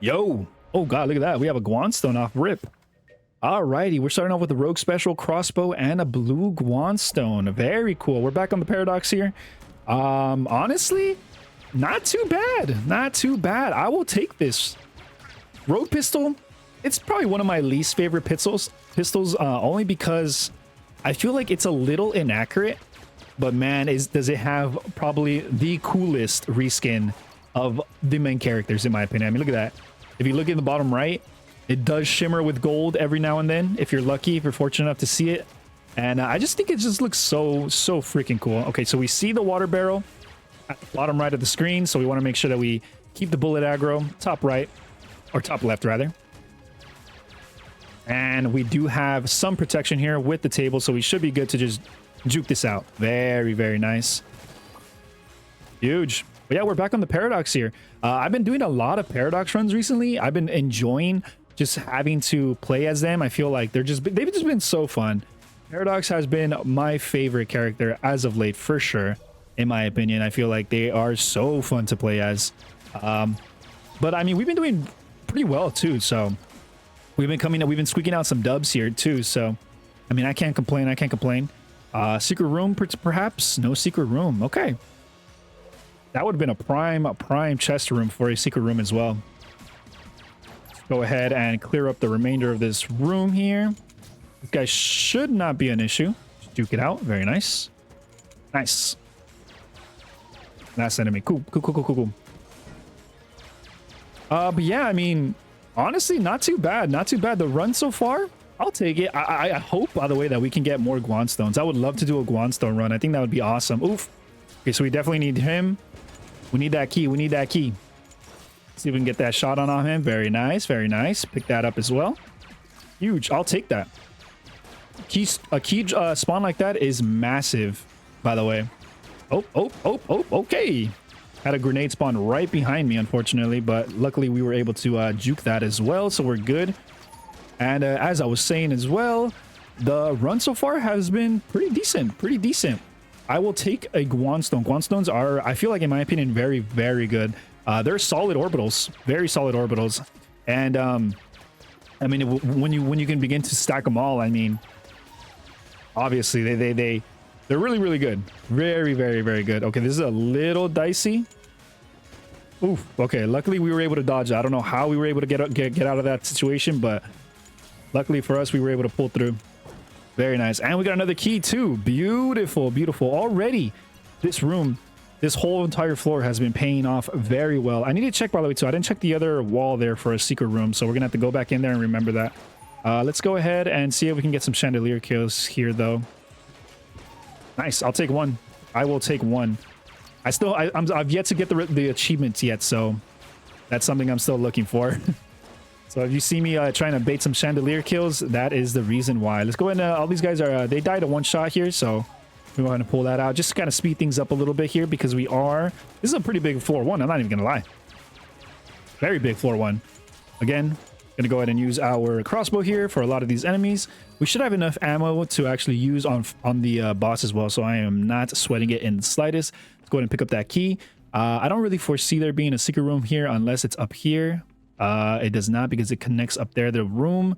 Yo. Oh god, look at that. We have a Guon stone off rip. Alrighty, we're starting off with a rogue special crossbow and a blue Guon stone. Very cool. We're back on the paradox here. Honestly, not too bad. Not too bad. I will take this. Rogue pistol, it's probably one of my least favorite pistols, only because I feel like it's a little inaccurate. But man, does it have probably the coolest reskin of the main characters, in my opinion. I mean, look at that. If you look in the bottom right, it does shimmer with gold every now and then, if you're lucky, if you're fortunate enough to see it. And I just think it just looks so freaking cool. Okay, so we see the water barrel at the bottom right of the screen, so we want to make sure that we keep the bullet aggro top right, or top left rather. And we do have some protection here with the table, so we should be good to just juke this out. Very nice. Huge. But yeah, we're back on the paradox here. I've been doing a lot of paradox runs recently. I've been enjoying just having to play as them. I feel like they've just been so fun. Paradox has been my favorite character as of late, for sure. In my opinion, I feel like they are so fun to play as. But I mean, we've been doing pretty well too. So we've been squeaking out some dubs here too. So I mean, I can't complain. Secret room, perhaps? No secret room. Okay. That would have been a prime chest room for a secret room as well. Let's go ahead and clear up the remainder of this room here. This guy should not be an issue. Just duke it out. Very nice. Nice. Last enemy. Cool. But yeah, I mean, honestly, not too bad. Not too bad. The run so far, I'll take it. I hope, by the way, that we can get more Guon stones. I would love to do a Guon stone run. I think that would be awesome. Oof. Okay, so we definitely need him. We need that key. See if we can get that shot on him. Very nice. Pick that up as well. Huge. I'll take that. A key spawn like that is massive, by the way. Oh, okay. Had a grenade spawn right behind me, unfortunately, but luckily we were able to juke that as well, so we're good. And as I was saying as well, the run so far has been pretty decent. I will take a Guon stone. Guon stones are, I feel like, in my opinion, very good. They're solid orbitals, very solid orbitals. And I mean, when you can begin to stack them all, I mean, obviously they're really good. Very good. Okay, this is a little dicey. Oof. Okay, luckily we were able to dodge that. I don't know how we were able to get out of that situation, but luckily for us, we were able to pull through. Very nice. And we got another key too. Beautiful. Already, this whole entire floor has been paying off very well. I need to check, by the way, too. I didn't check the other wall there for a secret room, so we're gonna have to go back in there and remember that. Let's go ahead and see if we can get some chandelier kills here, though. Nice. I'll take one. I will take one. I've yet to get the achievements yet, so that's something I'm still looking for. So if you see me trying to bait some chandelier kills, that is the reason why. Let's go ahead and all these guys are they died at one shot here, so we're going to pull that out. Just to kind of speed things up a little bit here, because this is a pretty big floor one. I'm not even gonna lie. Very big floor one. Again, gonna go ahead and use our crossbow here for a lot of these enemies. We should have enough ammo to actually use on the boss as well, so I am not sweating it in the slightest. Let's go ahead and pick up that key. I don't really foresee there being a secret room here unless it's up here. It does not, because it connects up there. The room,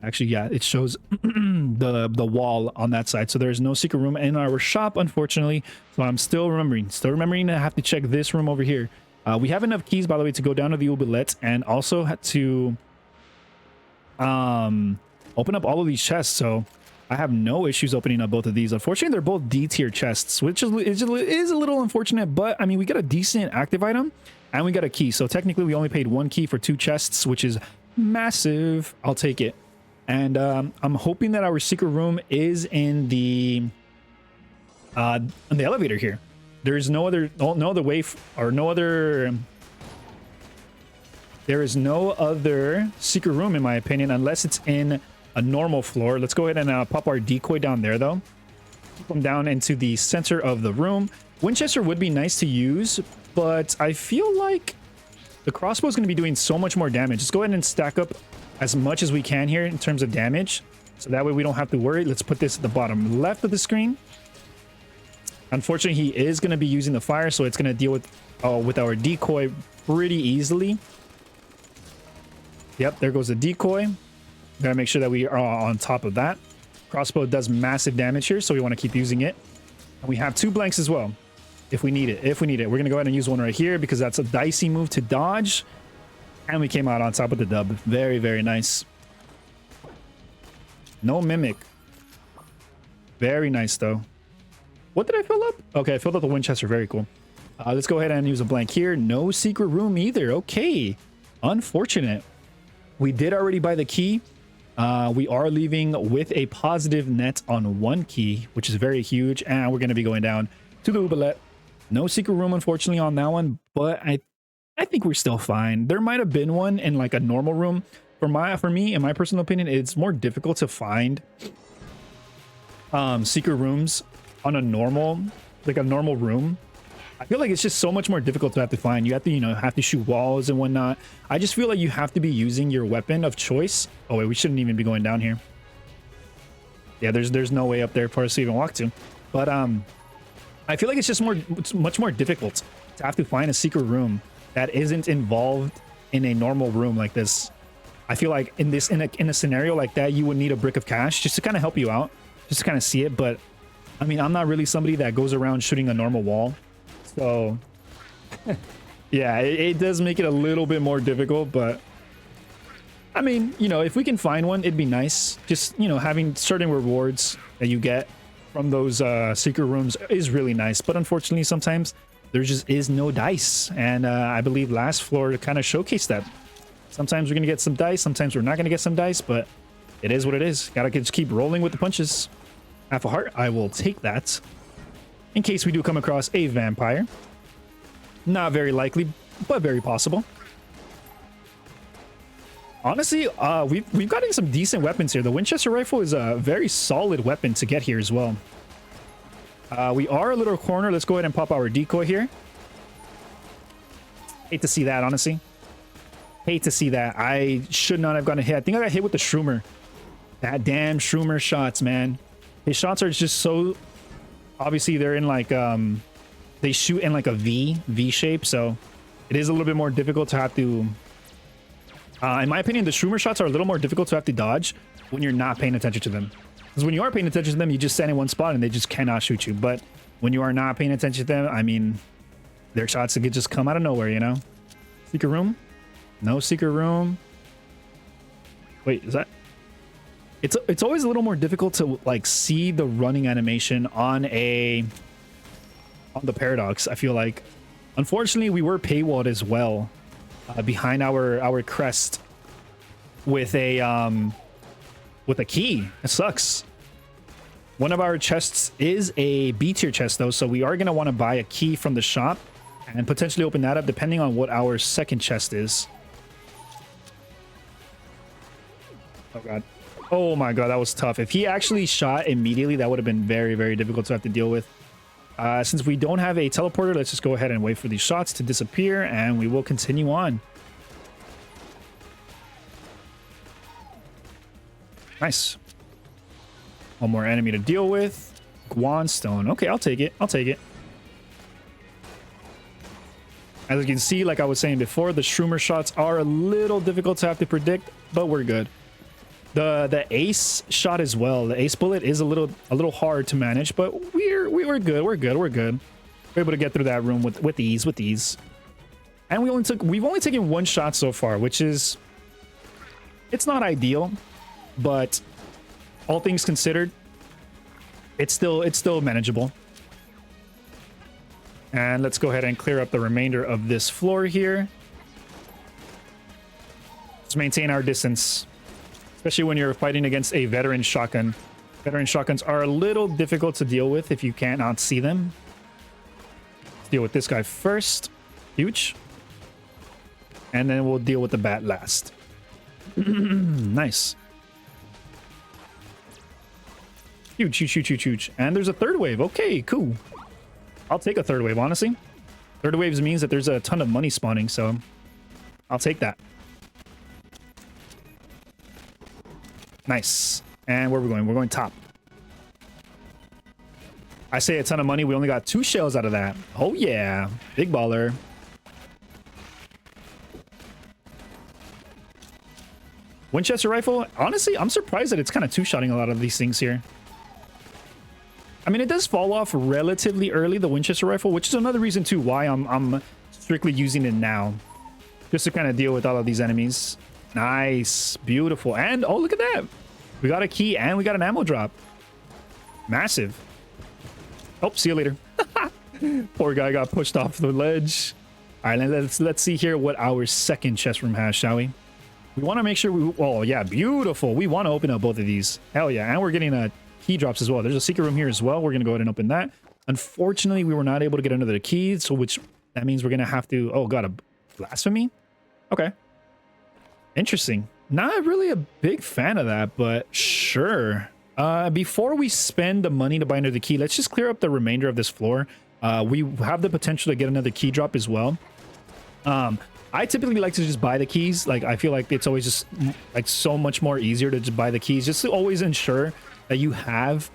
actually, yeah, it shows the wall on that side. So there's no secret room in our shop, unfortunately. So I'm still remembering to have to check this room over here. We have enough keys, by the way, to go down to the oubliettes, and also had to open up all of these chests. So I have no issues opening up both of these. Unfortunately, they're both D tier chests, which is a little unfortunate. But I mean, we got a decent active item. And we got a key, so technically we only paid one key for 2 chests, which is massive. I'll take it. And I'm hoping that our secret room is in the elevator here. There's no other way, there is no other secret room, in my opinion, unless it's in a normal floor. Let's go ahead and pop our decoy down there, though. Keep them down into the center of the room. Winchester would be nice to use, but I feel like the crossbow is going to be doing so much more damage. Let's go ahead and stack up as much as we can here in terms of damage, so that way we don't have to worry. Let's put this at the bottom left of the screen. Unfortunately, he is going to be using the fire, so it's going to deal with our decoy pretty easily. Yep, there goes the decoy. Gotta make sure that we are on top of that. Crossbow does massive damage here, so we want to keep using it. And we have 2 blanks as well, if we need it. We're gonna go ahead and use one right here because that's a dicey move to dodge. And we came out on top of the dub. Very, very nice. No mimic. Very nice, though. What did I fill up? Okay, I filled up the Winchester. Very cool. Let's go ahead and use a blank here. No secret room either. Okay. Unfortunate. We did already buy the key. We are leaving with a positive net on 1 key, which is very huge. And we're going to be going down to the oubliette. No secret room, unfortunately, on that one. But I think we're still fine. There might have been one in like a normal room. For me, in my personal opinion, it's more difficult to find secret rooms on a normal room. I feel like it's just so much more difficult to have to find. You have to, have to shoot walls and whatnot. I just feel like you have to be using your weapon of choice. Oh wait, we shouldn't even be going down here. Yeah, there's no way up there for us to even walk to. But I feel like it's just much more difficult to have to find a secret room that isn't involved in a normal room like this. I feel like in a scenario like that, you would need a brick of cash just to kind of help you out, just to kind of see it. But I mean, I'm not really somebody that goes around shooting a normal wall. So yeah, it does make it a little bit more difficult, but I mean, if we can find one, it'd be nice. Just, having certain rewards that you get from those secret rooms is really nice. But unfortunately, sometimes there just is no dice. And I believe last floor kind of showcased that. Sometimes we're going to get some dice. Sometimes we're not going to get some dice, but it is what it is. Gotta just keep rolling with the punches. Half a heart. I will take that. In case we do come across a vampire. Not very likely, but very possible. Honestly, we've gotten some decent weapons here. The Winchester rifle is a very solid weapon to get here as well. We are a little corner. Let's go ahead and pop our decoy here. Hate to see that, honestly. Hate to see that. I should not have gotten hit. I think I got hit with the Shroomer. That damn Shroomer shots, man. His shots are just so... Obviously, they're in like... They shoot in like a V shape, so it is a little bit more difficult to have to... in my opinion, the Shroomer shots are a little more difficult to have to dodge when you're not paying attention to them. Because when you are paying attention to them, you just stand in one spot and they just cannot shoot you. But when you are not paying attention to them, I mean, their shots could just come out of nowhere, Secret room? No secret room. Wait, is that... It's always a little more difficult to like see the running animation on the Paradox, I feel like. Unfortunately, we were paywalled as well behind our crest with a key. It sucks. One of our chests is a B tier chest though, so we are going to want to buy a key from the shop and potentially open that up depending on what our second chest is. Oh god. Oh my god, that was tough. If he actually shot immediately, that would have been very, very difficult to have to deal with. Since we don't have a teleporter, let's just go ahead and wait for these shots to disappear, and we will continue on. Nice. One more enemy to deal with. Guon stone. Okay, I'll take it. I'll take it. As you can see, like I was saying before, the Shroomer shots are a little difficult to have to predict, but we're good. The ace shot as well. The ace bullet is a little hard to manage, but we're good. We're good. We're good. We're able to get through that room with ease. And we've only taken 1 shot so far, which is, it's not ideal, but all things considered, it's still manageable. And let's go ahead and clear up the remainder of this floor here. Let's maintain our distance. Especially when you're fighting against a veteran shotgun. Veteran shotguns are a little difficult to deal with if you cannot see them. Let's deal with this guy first. Huge. And then we'll deal with the bat last. Nice. Huge. And there's a third wave. Okay, cool. I'll take a third wave, honestly. Third waves means that there's a ton of money spawning, so I'll take that. Nice. And where are we going? We're going top. I say a ton of money. We only got 2 shells out of that. Oh, yeah. Big baller. Winchester rifle. Honestly, I'm surprised that it's kind of two-shotting a lot of these things here. I mean, it does fall off relatively early, the Winchester rifle, which is another reason too why I'm strictly using it now, just to kind of deal with all of these enemies. Nice, beautiful, and oh, look at that, we got a key and we got an ammo drop. Massive. Oh, see you later. Poor guy got pushed off the ledge. All right, let's see here what our second chest room has, shall we? We want to make sure we... Oh, yeah, beautiful. We want to open up both of these. Hell yeah. And we're getting key drops as well. There's a secret room here as well. We're going to go ahead and open that. Unfortunately, we were not able to get another key, so that means we're going to have to... Oh, God, a blasphemy? Okay. Interesting. Not really a big fan of that, but sure. Before we spend the money to buy another key, let's just clear up the remainder of this floor. We have the potential to get another key drop as well. I typically like to just buy the keys. Like, I feel like it's always just like so much more easier to just buy the keys, just to always ensure that you have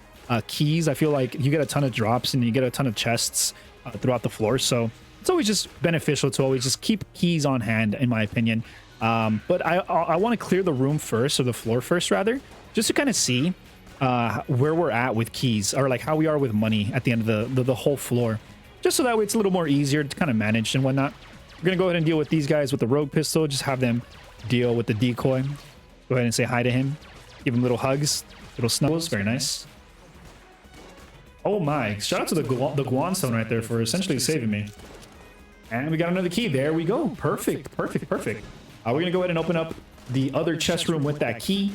keys. I feel like you get a ton of drops and you get a ton of chests throughout the floor, so it's always just beneficial to always just keep keys on hand, in my opinion. But I want to clear the room first, or the floor first rather, just to kind of see where we're at with keys, or like how we are with money at the end of the whole floor, just so that way it's a little more easier to kind of manage and whatnot. We're gonna go ahead and deal with these guys with the rogue pistol, just have them deal with the decoy. Go ahead and say hi to him, give him little hugs, little snuggles. Very nice. Oh my, shout out to the Guon stone right there for essentially saving me. And we got another key. There we go. Perfect, perfect, perfect. We're gonna go ahead and open up the other chest room with that key.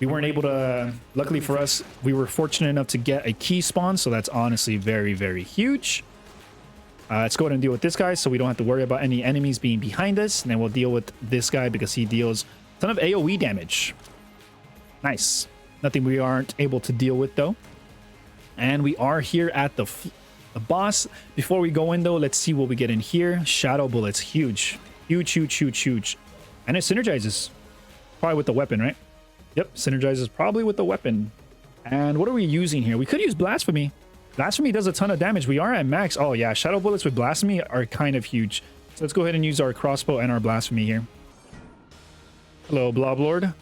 We weren't able to, luckily for us, we were fortunate enough to get a key spawn, so that's honestly very, very huge. Let's go ahead and deal with this guy so we don't have to worry about any enemies being behind us, and then we'll deal with this guy because he deals a ton of AoE damage. Nice. Nothing we aren't able to deal with though. And we are here at the boss. Before we go in though, let's see what we get in here. Shadow bullets, huge. Huge, huge, huge, huge. And it synergizes. Probably with the weapon, right? Yep, synergizes probably with the weapon. And what are we using here? We could use blasphemy. Blasphemy does a ton of damage. We are at max. Oh yeah, shadow bullets with blasphemy are kind of huge. So let's go ahead and use our crossbow and our blasphemy here. Hello, Blob Lord.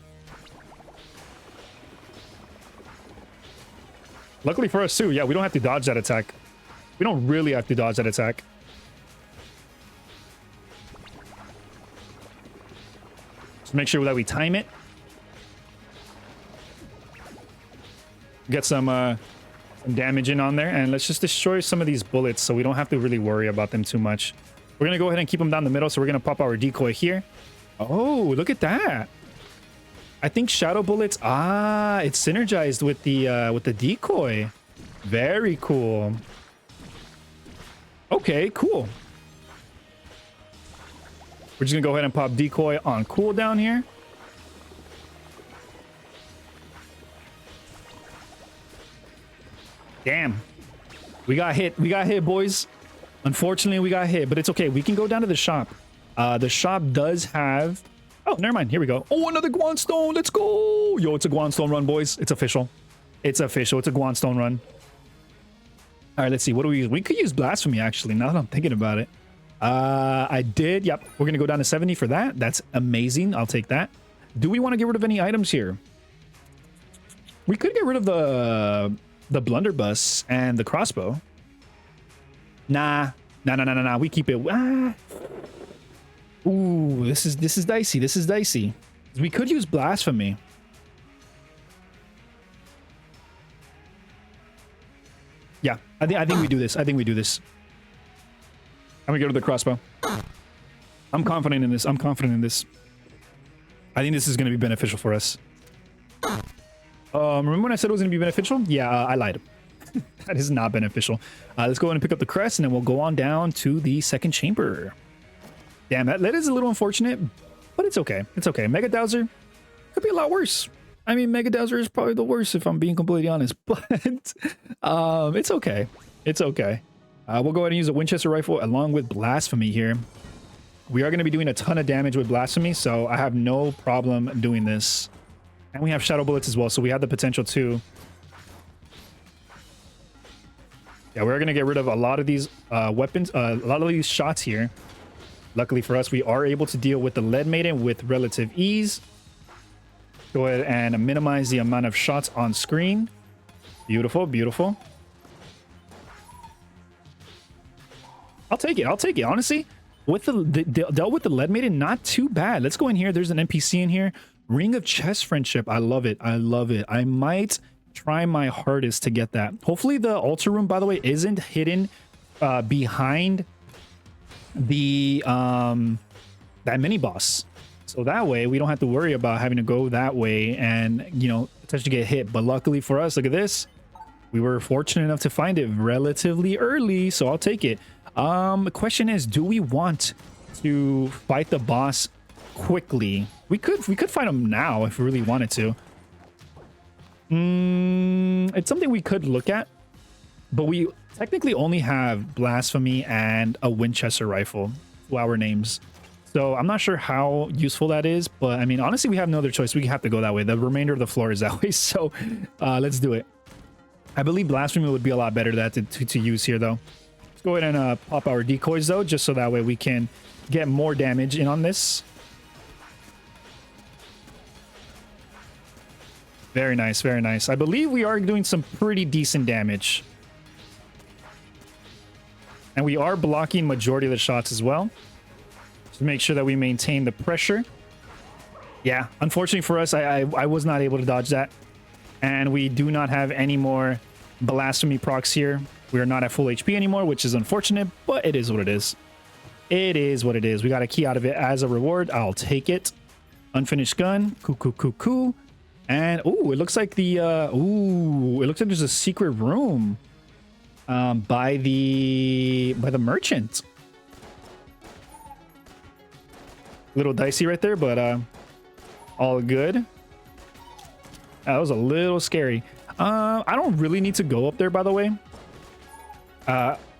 Luckily for us too, yeah, we don't have to dodge that attack. We don't really have to dodge that attack. Just make sure that we time it. Get some damage in on there, and let's just destroy some of these bullets so we don't have to really worry about them too much. We're gonna go ahead and keep them down the middle, so we're gonna pop our decoy here. Oh, look at that. I think shadow bullets, it's synergized with the decoy. Very cool. Okay, cool. We're just gonna go ahead and pop decoy on cooldown here. Damn. We got hit. We got hit, boys. Unfortunately, we got hit, but it's okay. We can go down to the shop. The shop does have... Oh, never mind. Here we go. Oh, another Guon stone. Let's go. Yo, it's a Guon stone run, boys. It's official. It's official. It's a Guon stone run. All right, let's see. What do we use? We could use blasphemy, actually, now that I'm thinking about it. I did. Yep. We're going to go down to 70 for that. That's amazing. I'll take that. Do we want to get rid of any items here? We could get rid of the blunderbuss and the crossbow. Nah. Nah. We keep it. Ooh, this is dicey. This is dicey. We could use blasphemy. Yeah, I think we do this. I think we do this. I'm gonna get rid of the crossbow. I'm confident in this. I'm confident in this. I think this is gonna be beneficial for us. Remember when I said it was gonna be beneficial? Yeah, I lied. That is not beneficial. Let's go ahead and pick up the crest, and then we'll go on down to the second chamber. Damn, that is a little unfortunate, but it's okay. It's okay. Mega Dowser could be a lot worse. I mean, Mega Dowser is probably the worst if I'm being completely honest, but it's okay. It's okay. We'll go ahead and use a Winchester rifle along with blasphemy here. We are going to be doing a ton of damage with blasphemy, so I have no problem doing this. And we have shadow bullets as well, so we have the potential to... Yeah, we're going to get rid of a lot of these weapons, a lot of these shots here. Luckily for us, we are able to deal with the lead maiden with relative ease. Go ahead and minimize the amount of shots on screen. Beautiful, beautiful. I'll take it. I'll take it. Honestly, with the dealt with the lead maiden, not too bad. Let's go in here. There's an NPC in here. Ring of Chess Friendship. I love it. I love it. I might try my hardest to get that. Hopefully the altar room, by the way, isn't hidden behind the that mini boss. So that way we don't have to worry about having to go that way and, you know, potentially get hit. But luckily for us, look at this. We were fortunate enough to find it relatively early, so I'll take it. The question is, do we want to fight the boss quickly? We could fight him now if we really wanted to. It's something we could look at, but we technically only have Blasphemy and a Winchester rifle to our names. So I'm not sure how useful that is, but I mean, honestly, we have no other choice. We have to go that way. The remainder of the floor is that way. So let's do it. I believe Blasphemy would be a lot better to use here, though. Let's go ahead and pop our decoys, though, just so that way we can get more damage in on this. Very nice, very nice. I believe we are doing some pretty decent damage. And we are blocking majority of the shots as well, to make sure that we maintain the pressure. Yeah, unfortunately for us, I was not able to dodge that. And we do not have any more Blasphemy procs here. We are not at full HP anymore, which is unfortunate, but it is what it is. It is what it is. We got a key out of it as a reward. I'll take it. Unfinished gun. Cool, cool, cool, cool. And, ooh, it looks like the, ooh, it looks like there's a secret room by the merchant. Little dicey right there, but all good. That was a little scary. I don't really need to go up there, by the way,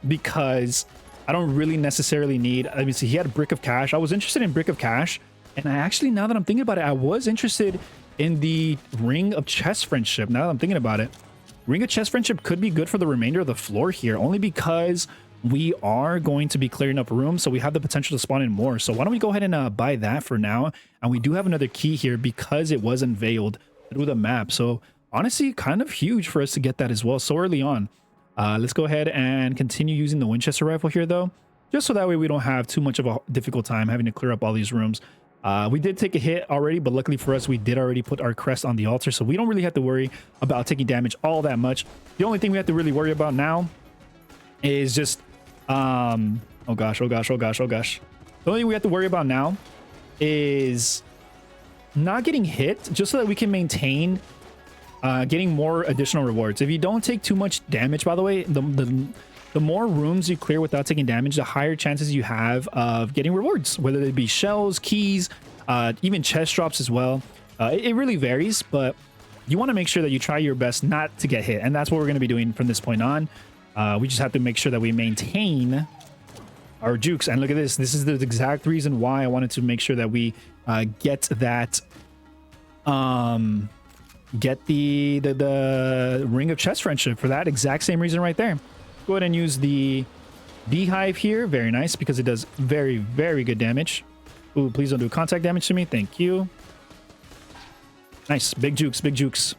because I don't really necessarily need. I mean, see, he had a Brick of Cash. I was interested in Brick of Cash, and I actually, now that I'm thinking about it, I was interested in the Ring of Chess Friendship. Now that I'm thinking about it, Ring of Chess Friendship could be good for the remainder of the floor here, only because we are going to be clearing up rooms, so we have the potential to spawn in more. So why don't we go ahead and buy that for now? And we do have another key here because it was unveiled through the map. So honestly, kind of huge for us to get that as well so early on. Let's go ahead and continue using the Winchester rifle here, though, just so that way we don't have too much of a difficult time having to clear up all these rooms. We did take a hit already, but luckily for us, we did already put our crest on the altar, so we don't really have to worry about taking damage all that much. The only thing we have to really worry about now is just oh gosh, oh gosh, oh gosh, oh gosh. The only thing we have to worry about now is not getting hit, just so that we can maintain getting more additional rewards. If you don't take too much damage, by the way, the more rooms you clear without taking damage, the higher chances you have of getting rewards, whether they be shells, keys, even chest drops as well. It really varies, but you want to make sure that you try your best not to get hit, and that's what we're going to be doing from this point on. We just have to make sure that we maintain our jukes. And look at this. This is the exact reason why I wanted to make sure that we get that get the Ring of Chess Friendship, for that exact same reason right there. Go ahead and use the beehive here. Very nice, because it does very, very good damage. Ooh, please don't do contact damage to me. Thank you. Nice. Big jukes, big jukes.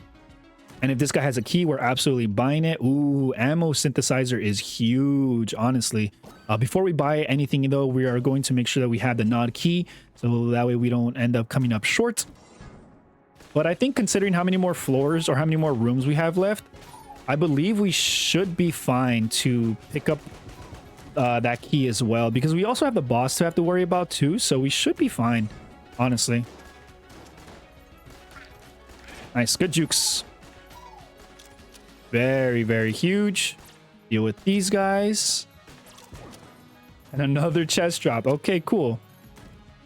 And if this guy has a key, we're absolutely buying it. Ooh, ammo synthesizer is huge, honestly. Before we buy anything, though, we are going to make sure that we have the nod key, so that way we don't end up coming up short. But I think considering how many more floors or how many more rooms we have left, I believe we should be fine to pick up that key as well, because we also have the boss to have to worry about too, so we should be fine, honestly. Nice, good jukes. Very, very huge. Deal with these guys. And another chest drop. Okay, cool.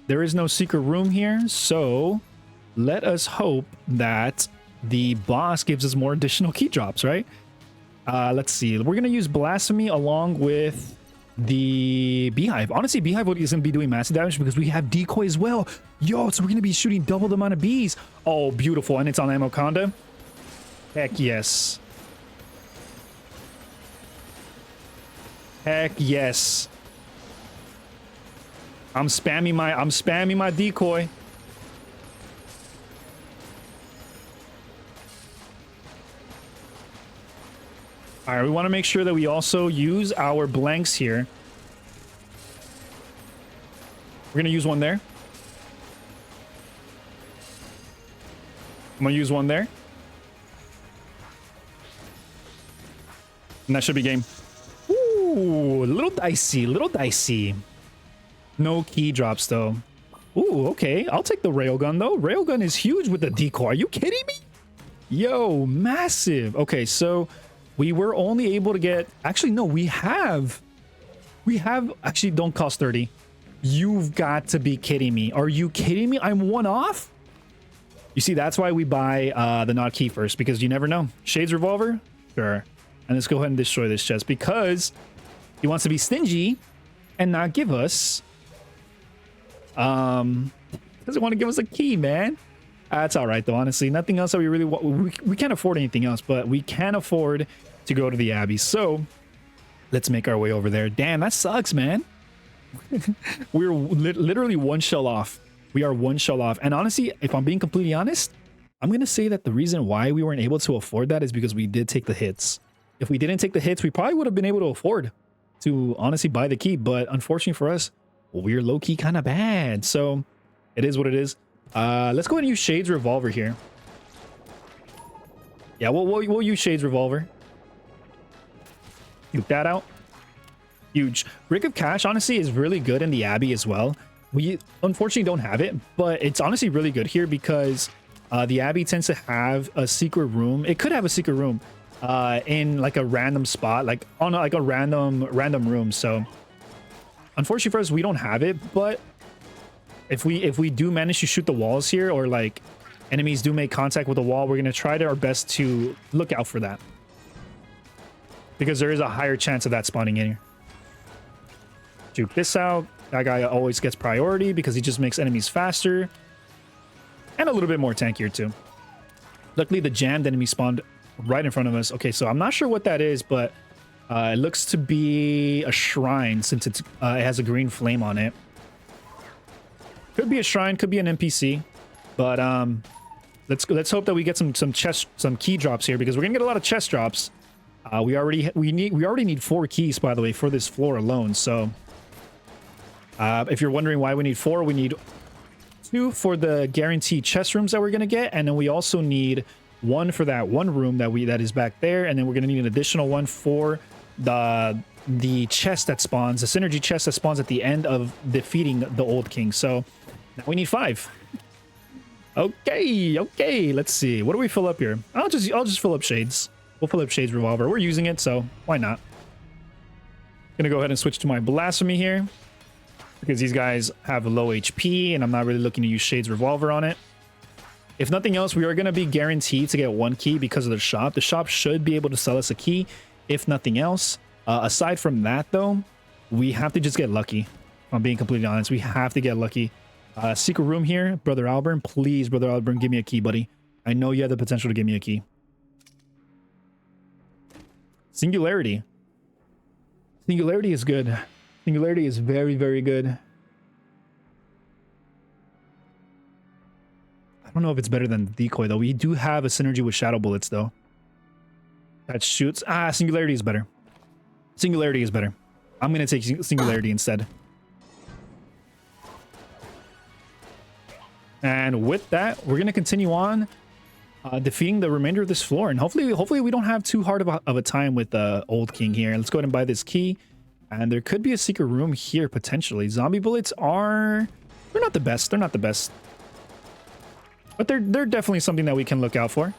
There is no secret room here, so let us hope that the boss gives us more additional key drops, right? Let's see. We're going to use Blasphemy along with the beehive. Honestly, beehive is going to be doing massive damage because we have decoy as well. Yo, so we're going to be shooting double the amount of bees. Oh, beautiful. And it's on Amoconda. Heck yes. Heck yes. I'm spamming my decoy. All right, we want to make sure that we also use our blanks here. We're going to use one there. I'm going to use one there. And that should be game. Ooh, a little dicey, little dicey. No key drops, though. Ooh, okay. I'll take the railgun, though. Railgun is huge with the decoy. Are you kidding me? Yo, massive. Okay, so we were only able to get... Actually, no, we have... Actually, don't cost 30. You've got to be kidding me. Are you kidding me? I'm one off? You see, that's why we buy the not key first, because you never know. Shades revolver? Sure. And let's go ahead and destroy this chest, because he wants to be stingy and not give us... doesn't want to give us a key, man. That's all right, though, honestly. Nothing else that we really want. We can't afford anything else, but we can afford to go to the Abbey. So let's make our way over there. Damn, that sucks, man. We're literally one shell off. We are one shell off. And honestly, if I'm being completely honest, I'm going to say that the reason why we weren't able to afford that is because we did take the hits. If we didn't take the hits, we probably would have been able to afford to honestly buy the key. But unfortunately for us, we're low-key kind of bad. So it is what it is. Let's go ahead and use Shade's revolver here. Yeah, we'll use Shade's revolver. Duke that out. Huge. Brick of Cash, honestly, is really good in the Abbey as well. We unfortunately don't have it, but it's honestly really good here because the Abbey tends to have a secret room. It could have a secret room in like a random spot, like on like a random room. So unfortunately for us, we don't have it, but if we do manage to shoot the walls here, or like enemies do make contact with the wall, we're going to try our best to look out for that, because there is a higher chance of that spawning in here. Juke this out. That guy always gets priority because he just makes enemies faster and a little bit more tankier too. Luckily, the jammed enemy spawned right in front of us. Okay, so I'm not sure what that is, but it looks to be a shrine since it has a green flame on it. Could be a shrine, could be an NPC, but let's hope that we get some key drops here, because we're gonna get a lot of chest drops. We already need 4 keys, by the way, for this floor alone. So if you're wondering why we need 4, we need 2 for the guaranteed chest rooms that we're gonna get, and then we also need 1 for that one room that is back there, and then we're gonna need an additional 1 for the chest that spawns, the synergy chest that spawns at the end of defeating the old king. So now we need 5. Okay, let's see. What do we fill up here? I'll just fill up Shades. We'll fill up Shades revolver. We're using it, so why not? Gonna go ahead and switch to my blasphemy here, because these guys have low HP and I'm not really looking to use Shades revolver on it. If nothing else, we are going to be guaranteed to get 1 key because of the shop. The shop should be able to sell us a key, if nothing else. Aside from that, though, we have to just get lucky. If I'm being completely honest, we have to get lucky. Secret room here. Brother Alburn, please, Brother Alburn, give me a key, buddy. I know you have the potential to give me a key. Singularity. Singularity is good. Singularity is very, very good. I don't know if it's better than decoy, though. We do have a synergy with shadow bullets, though. That shoots. Singularity is better. Singularity is better. I'm going to take singularity instead. And with that, we're going to continue on defeating the remainder of this floor. And hopefully we don't have too hard of a time with the old king here. Let's go ahead and buy this key. And there could be a secret room here, potentially. Zombie bullets are... They're not the best. They're not the best. But they're definitely something that we can look out for.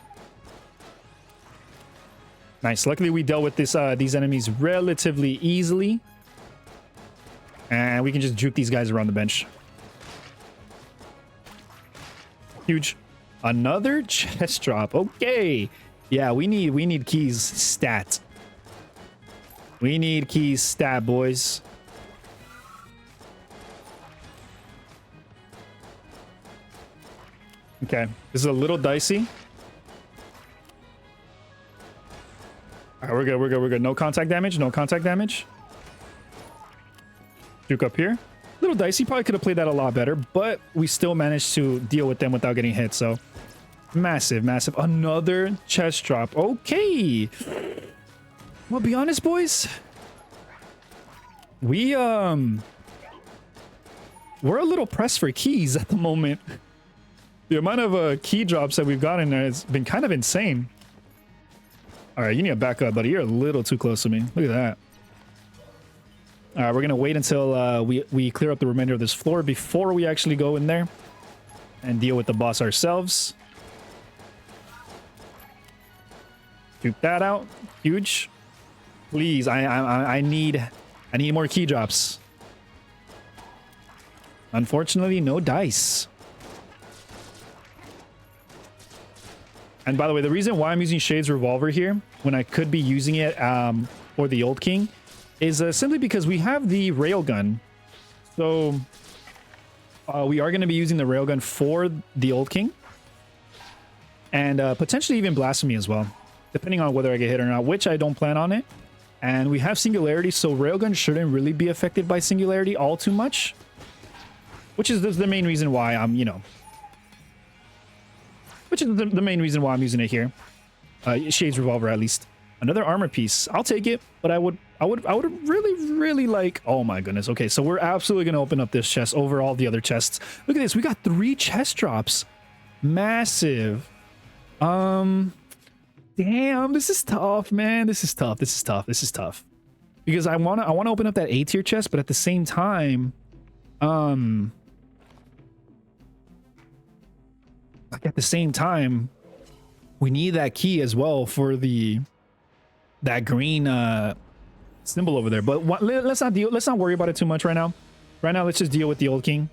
Nice. Luckily, we dealt with these enemies relatively easily. And we can just juke these guys around the bench. Huge. Another chest drop. Okay. Yeah, we need keys stat. We need keys stat, boys. Okay. This is a little dicey. All right, we're good. We're good. We're good. No contact damage. No contact damage. Juke up here. A little dicey. Probably could have played that a lot better, but we still managed to deal with them without getting hit. So massive, massive. Another chest drop. Okay. I'll be honest, boys. We're a little pressed for keys at the moment. The amount of key drops that we've gotten there has been kind of insane. All right, you need to back up, buddy. You're a little too close to me. Look at that. All right, we're gonna wait until we clear up the remainder of this floor before we actually go in there and deal with the boss ourselves. Shoot that out. Huge. Please, I need more key drops. Unfortunately, no dice. And by the way, the reason why I'm using Shade's revolver here when I could be using it for the Old King is simply because we have the railgun. So we are going to be using the railgun for the Old King. And potentially even Blasphemy as well, depending on whether I get hit or not, which I don't plan on it. And we have Singularity, so railgun shouldn't really be affected by Singularity all too much. Which is the main reason why I'm, you know... Which is the main reason why I'm using it here. Shade's revolver, at least. Another armor piece. I'll take it, but I would really like... Oh my goodness. Okay, so we're absolutely going to open up this chest over all the other chests. Look at this. We got 3 chest drops. Massive. Damn, this is tough, man. This is tough. This is tough. This is tough. Because I wanna open up that A tier chest, but at the same time, like at the same time, we need that key as well for that green symbol over there. But let's not worry about it too much right now. Right now, let's just deal with the Old King.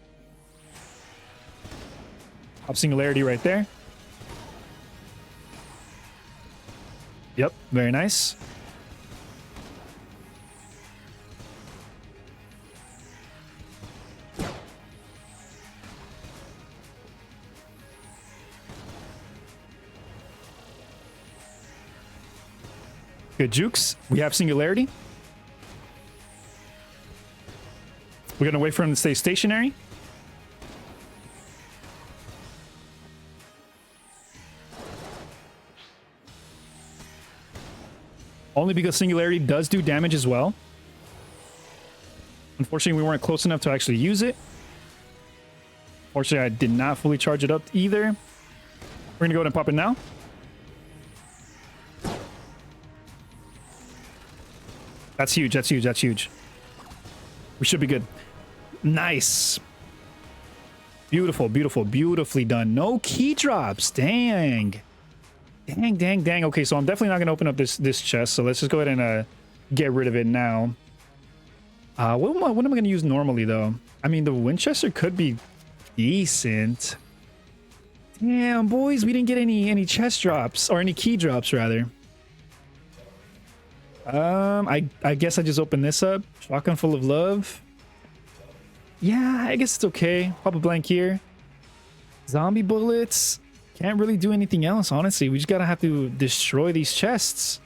Pop Singularity right there. Yep, very nice. Good jukes. We have Singularity. We're gonna wait for him to stay stationary. Only because Singularity does do damage as well. Unfortunately, we weren't close enough to actually use it. Fortunately, I did not fully charge it up either. We're gonna go ahead and pop it now. That's huge, that's huge, that's huge. We should be good. Nice. Beautiful, beautiful, beautifully done. No key drops. Dang. Dang, dang, dang. Okay, so I'm definitely not going to open up this chest, so let's just go ahead and get rid of it now. What am I going to use normally, though? I mean, the Winchester could be decent. Damn, boys, we didn't get any chest drops, or any key drops, rather. I guess I just open this up. Shotgun full of love. Yeah, I guess it's okay. Pop a blank here. Zombie bullets. Can't really do anything else, honestly. We just gotta have to destroy these chests.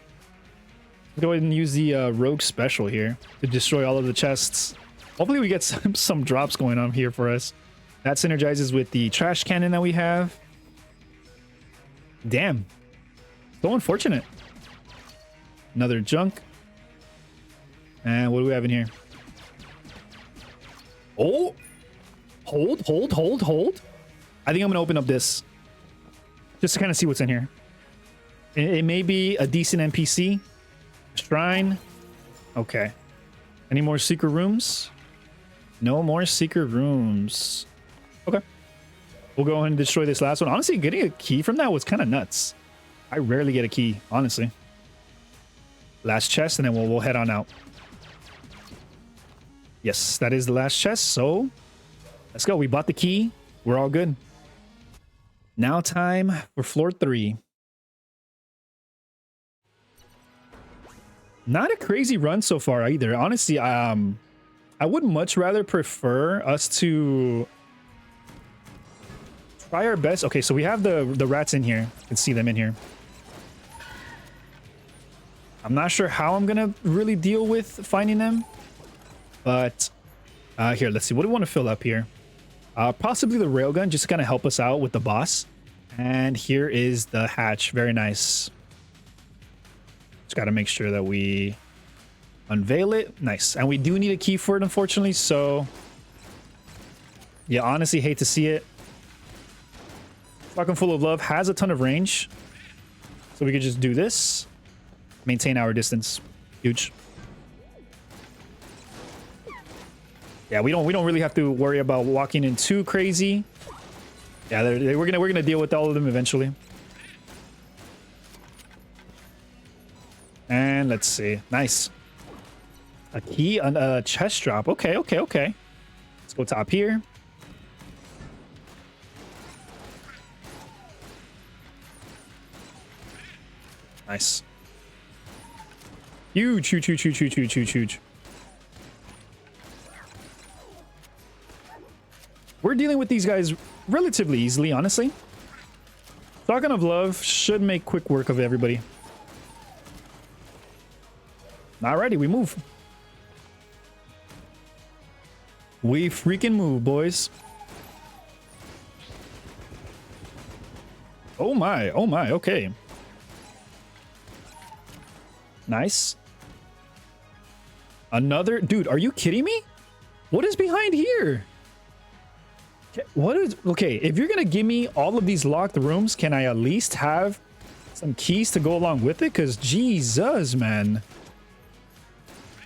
Go ahead and use the rogue special here to destroy all of the chests. Hopefully we get some drops going on here for us. That synergizes with the trash cannon that we have. Damn. So unfortunate. Another junk. And what do we have in here? Oh! Hold. I think I'm gonna open up this. Just to kind of see what's in here. It may be a decent NPC. Shrine. Okay. Any more secret rooms? No more secret rooms. Okay. We'll go ahead and destroy this last one. Honestly, getting a key from that was kind of nuts. I rarely get a key, honestly. Last chest, and then we'll head on out. Yes, that is the last chest, so let's go. We bought the key. We're all good. Now time for floor 3. Not a crazy run so far either. Honestly, I would much rather prefer us to try our best. Okay, so we have the rats in here. You can see them in here. I'm not sure how I'm gonna really deal with finding them, but here, let's see. What do we want to fill up here? Possibly the railgun, just to kind of help us out with the boss. And here is the hatch. Very nice. Just got to make sure that we unveil it. Nice. And we do need a key for it, unfortunately. So, yeah, honestly, hate to see it. Shotgun Full of Love has a ton of range. So we could just do this. Maintain our distance. Huge. Yeah, we don't really have to worry about walking in too crazy. Yeah, we're gonna deal with all of them eventually. And let's see. Nice. A key, a chest drop. Okay. Let's go top here. Nice. Huge. We're dealing with these guys relatively easily, honestly. Shotgun of Love should make quick work of everybody. Alrighty, we move. We freaking move, boys. Oh my, okay. Nice. Another... Dude, are you kidding me? What is behind here? What is... Okay, if you're gonna give me all of these locked rooms, can I at least have some keys to go along with it? Because, Jesus, man.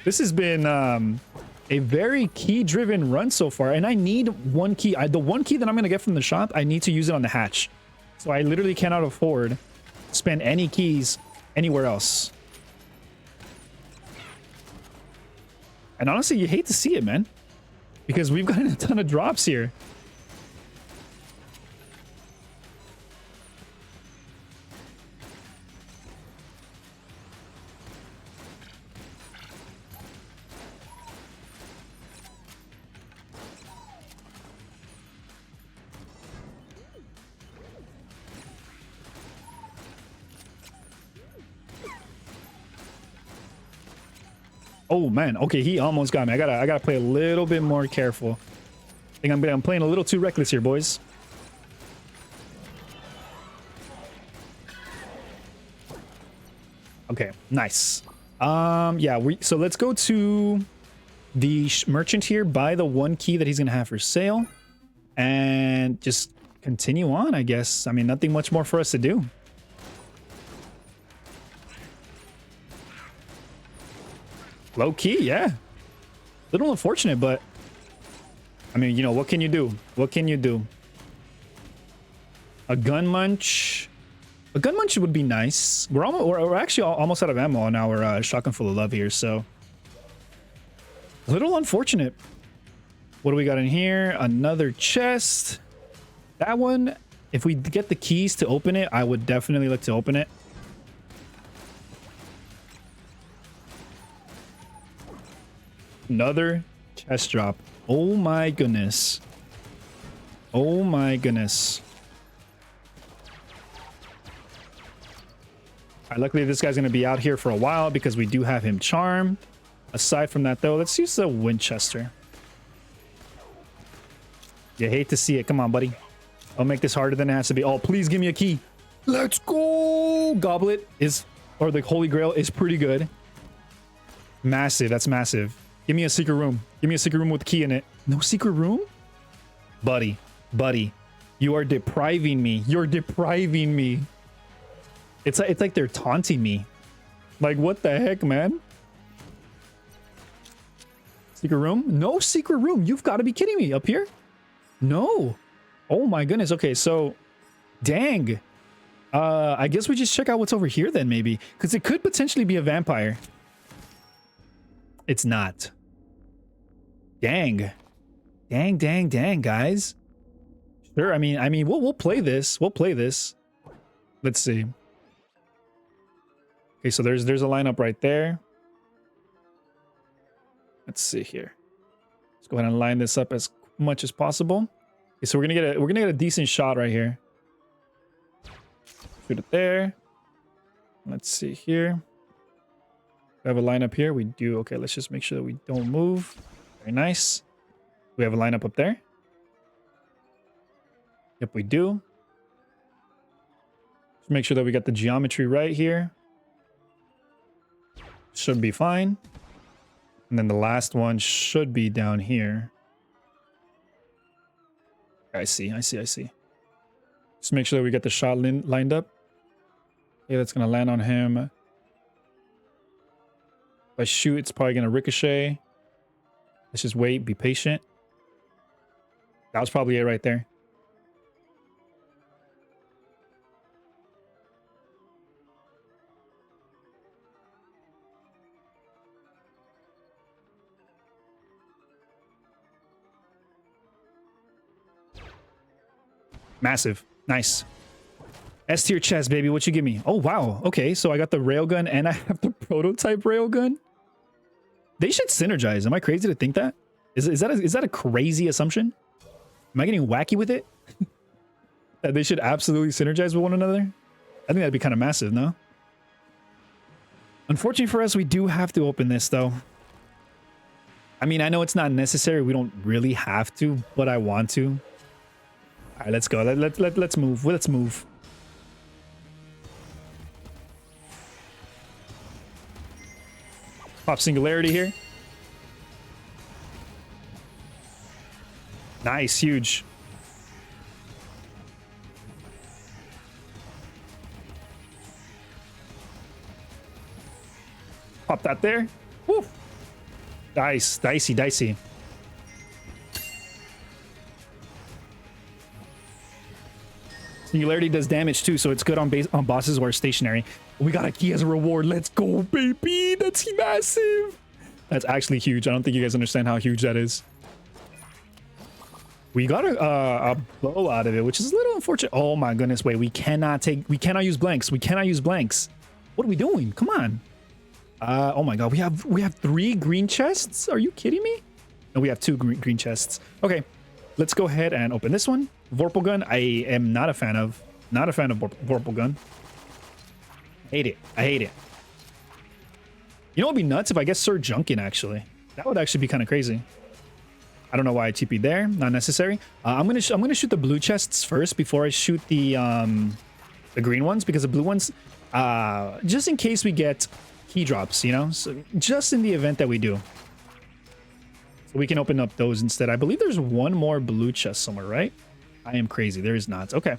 This has been a very key-driven run so far, and I need one key. The one key that I'm gonna get from the shop, I need to use it on the hatch. So I literally cannot afford to spend any keys anywhere else. And honestly, you hate to see it, man. Because we've gotten a ton of drops here. Oh man, okay, he almost got me. I gotta play a little bit more careful. I think I'm playing a little too reckless here, boys. Okay, nice. Yeah, so let's go to the merchant here, buy the one key that he's gonna have for sale, and just continue on, I guess. I mean, nothing much more for us to do. Low key, yeah. Little unfortunate, but I mean, you know, what can you do? What can you do? A gun munch. A gun munch would be nice. We're actually almost out of ammo on our shotgun full of love here, so a little unfortunate. What do we got in here? Another chest. That one, if we get the keys to open it, I would definitely like to open it. Another chest drop. Oh my goodness. Oh my goodness. All right, luckily this guy's gonna be out here for a while because we do have him charmed. Aside from that though, let's use the Winchester. You hate to see it. Come on, buddy. I'll make this harder than it has to be. Oh, please give me a key. Let's go. Goblet is, or the Holy Grail is pretty good. Massive. That's massive. Give me a secret room. Give me a secret room with a key in it. No secret room? Buddy. You are depriving me. You're depriving me. It's like they're taunting me. Like, what the heck, man? Secret room? No secret room. You've got to be kidding me. Up here? No. Oh my goodness. Okay, so... Dang. I guess we just check out what's over here then, maybe. Because it could potentially be a vampire. It's not. Dang, guys. Sure, I mean, we'll play this. We'll play this. Let's see. Okay, so there's a lineup right there. Let's see here. Let's go ahead and line this up as much as possible. Okay, so we're gonna get a decent shot right here. Shoot it there. Let's see here. We have a lineup here. We do. Okay, let's just make sure that we don't move. Very nice. We have a lineup up there. Yep, we do. Just make sure that we got the geometry right here. Should be fine. And then the last one should be down here. I see. Just make sure that we get the shot lined up. Okay, that's going to land on him. If I shoot, it's probably going to ricochet. Let's just wait, be patient. That was probably it right there. Massive. Nice. S tier chest, baby. What you give me? Oh, wow. Okay, so I got the railgun and I have the prototype railgun. They should synergize. Am I crazy to think that? Is that a crazy assumption? Am I getting wacky with it? That they should absolutely synergize with one another? I think that'd be kind of massive, no? Unfortunately for us, we do have to open this, though. I mean, I know it's not necessary. We don't really have to, but I want to. All right, let's go. Let's move. Let's move. Pop singularity here. Nice, huge. Pop that there. Woo. Nice, dicey. Singularity does damage too, so it's good on bosses who are stationary. We got a key as a reward. Let's go, baby. That's massive. That's actually huge. I don't think you guys understand how huge that is. We got a bow out of it, which is a little unfortunate. Oh my goodness, wait. We cannot use blanks. What are we doing? Come on. Oh my god, we have 3 green chests? Are you kidding me? No, we have 2 green chests. Okay, let's go ahead and open this one. Vorpal gun, I am not a fan of. Not a fan of Vorpal gun. I hate it. You know what would be nuts if I get Sir Junkin, actually. That would actually be kind of crazy. I don't know why I TP'd there. Not necessary. I'm gonna shoot the blue chests first before I shoot the green ones, because the blue ones, just in case we get key drops, you know? So just in the event that we do. So we can open up those instead. I believe there's one more blue chest somewhere, right? I am crazy. There is not. Okay.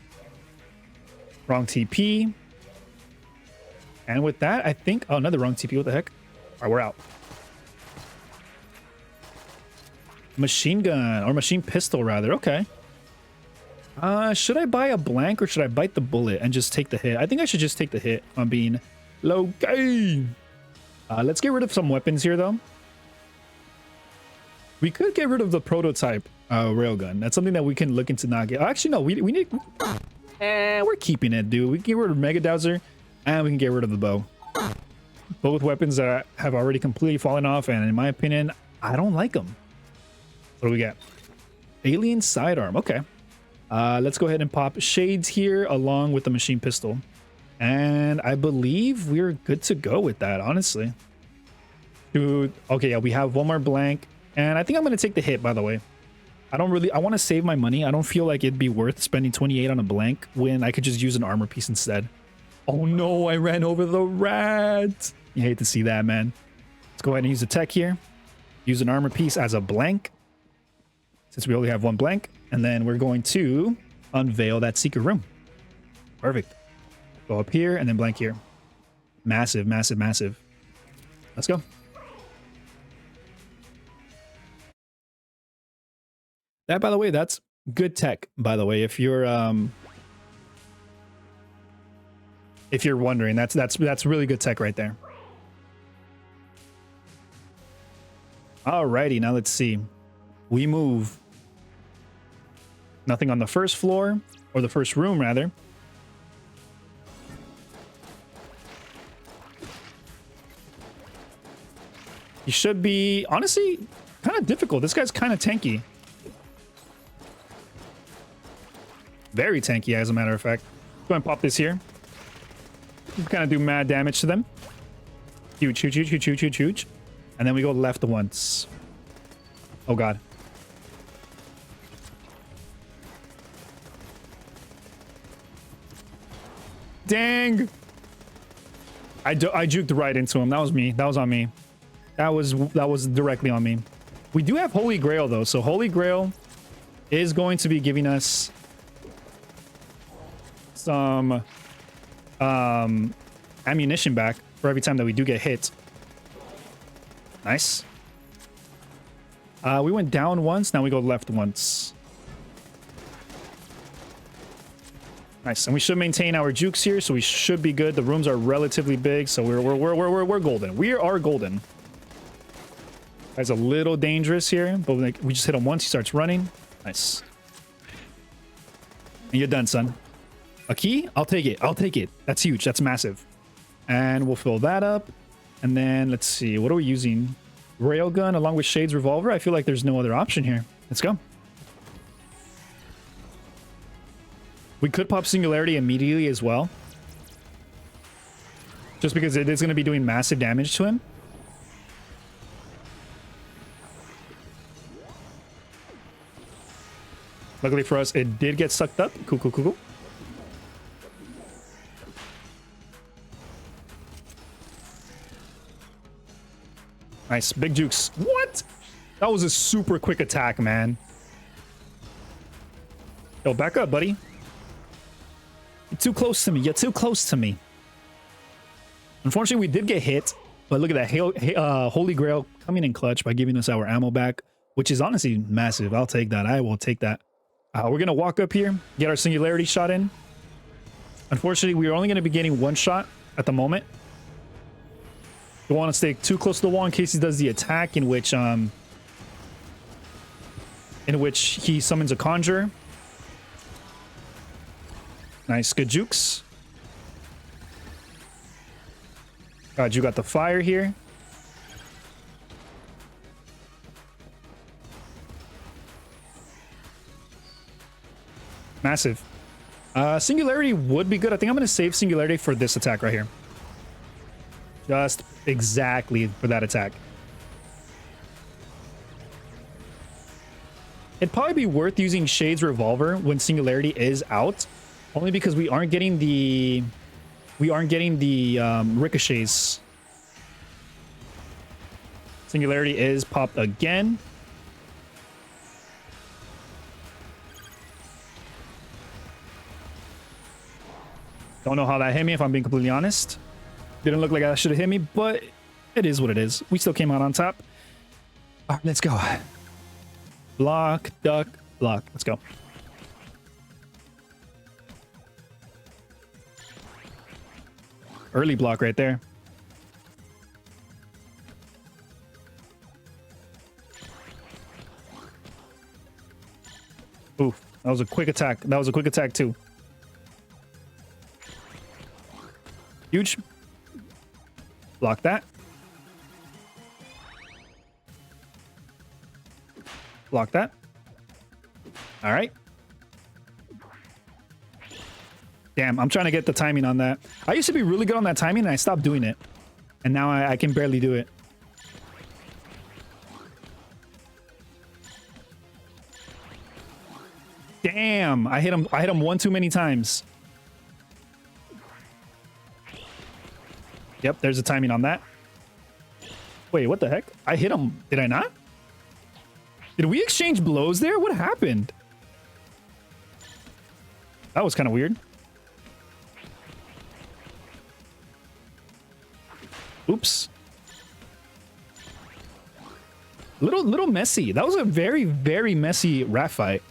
Wrong TP. And with that, I think... Oh, another wrong TP. What the heck? All right, we're out. Machine gun. Or machine pistol, rather. Okay. Should I buy a blank or should I bite the bullet and just take the hit? I think I should just take the hit on being low game. Let's get rid of some weapons here, though. We could get rid of the prototype railgun. That's something that we can look into not get. Actually, no, we need... we're keeping it, dude. We can get rid of Mega Dowser and we can get rid of the bow. Both weapons that have already completely fallen off, and in my opinion, I don't like them. What do we get? Alien sidearm. Okay. Let's go ahead and pop shades here along with the machine pistol. And I believe we're good to go with that, honestly. Dude, okay, yeah, we have one more blank. And I think I'm going to take the hit, by the way. I want to save my money. I don't feel like it'd be worth spending 28 on a blank when I could just use an armor piece instead. Oh no, I ran over the rat. You hate to see that, man. Let's go ahead and use the tech here. Use an armor piece as a blank, since we only have one blank. And then we're going to unveil that secret room. Perfect. Go up here and then blank here. Massive, massive, massive. Let's go. That, by the way, that's good tech, by the way. If you're wondering, that's really good tech right there. Alrighty, now let's see. We move. Nothing on the first floor, or the first room, rather. He should be, honestly, kind of difficult. This guy's kind of tanky. Very tanky, as a matter of fact. Go and pop this here. Kind of do mad damage to them. Huge, huge, huge, huge, huge, huge, huge. And then we go left once. Oh, God. Dang. I juked right into him. That was me. That was on me. That was directly on me. We do have Holy Grail though, so Holy Grail is going to be giving us some ammunition back for every time that we do get hit. Nice. We went down once, now we go left once. Nice, and we should maintain our jukes here, so we should be good. The rooms are relatively big, so we're golden. We are golden. That's a little dangerous here, but like, we just hit him once, he starts running. Nice. And you're done, son. A key? I'll take it. I'll take it. That's huge. That's massive. And we'll fill that up. And then let's see. What are we using? Railgun along with Shade's revolver? I feel like there's no other option here. Let's go. We could pop Singularity immediately as well. Just because it is going to be doing massive damage to him. Luckily for us, it did get sucked up. Cool, cool, cool, cool. Nice. Big jukes. What? That was a super quick attack, man. Yo, back up, buddy. You're too close to me. You're too close to me. Unfortunately, we did get hit. But look at that. Holy Grail coming in clutch by giving us our ammo back, which is honestly massive. I'll take that. I will take that. We're going to walk up here, get our Singularity shot in. Unfortunately, we are only going to be getting one shot at the moment. Don't want to stay too close to the wall in case he does the attack in which he summons a conjurer. Nice, good jukes. God, you got the fire here. Massive. Singularity would be good. I think I'm going to save Singularity for this attack right here. Just exactly for that attack. It'd probably be worth using Shade's revolver when Singularity is out, only because we aren't getting the ricochets. Singularity is popped again. Don't know how that hit me, if I'm being completely honest. Didn't look like that should have hit me, but it is what it is. We still came out on top. All right, let's go. Block, duck, block. Let's go. Early block right there. Ooh, that was a quick attack. That was a quick attack too. Huge. Block that. Block that. All right. Damn, I'm trying to get the timing on that. I used to be really good on that timing, and I stopped doing it. And now I can barely do it. Damn, I hit him one too many times. Yep, there's the timing on that. Wait, what the heck? I hit him. Did I not? Did we exchange blows there? What happened? That was kind of weird. Oops. Little messy. That was a very, very messy rat fight.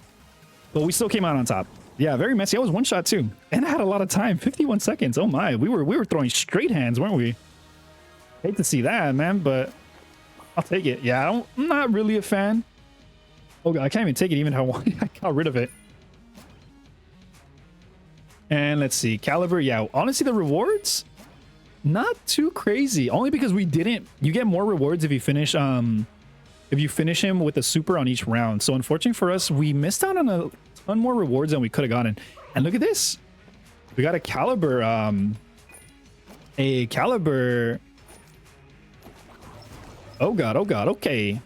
But we still came out on top. Yeah, very messy. I was one shot too. And I had a lot of time. 51 seconds. Oh my. We were throwing straight hands, weren't we? Hate to see that, man, but I'll take it. Yeah, I'm not really a fan. Oh god, I can't even take it even if I want. I got rid of it. And let's see. Caliber, yeah. Honestly, the rewards, not too crazy. Only because we didn't. You get more rewards if you finish him with a super on each round. So unfortunately for us, we missed out on a ton more rewards than we could have gotten. And look at this. We got a caliber. Oh god, okay.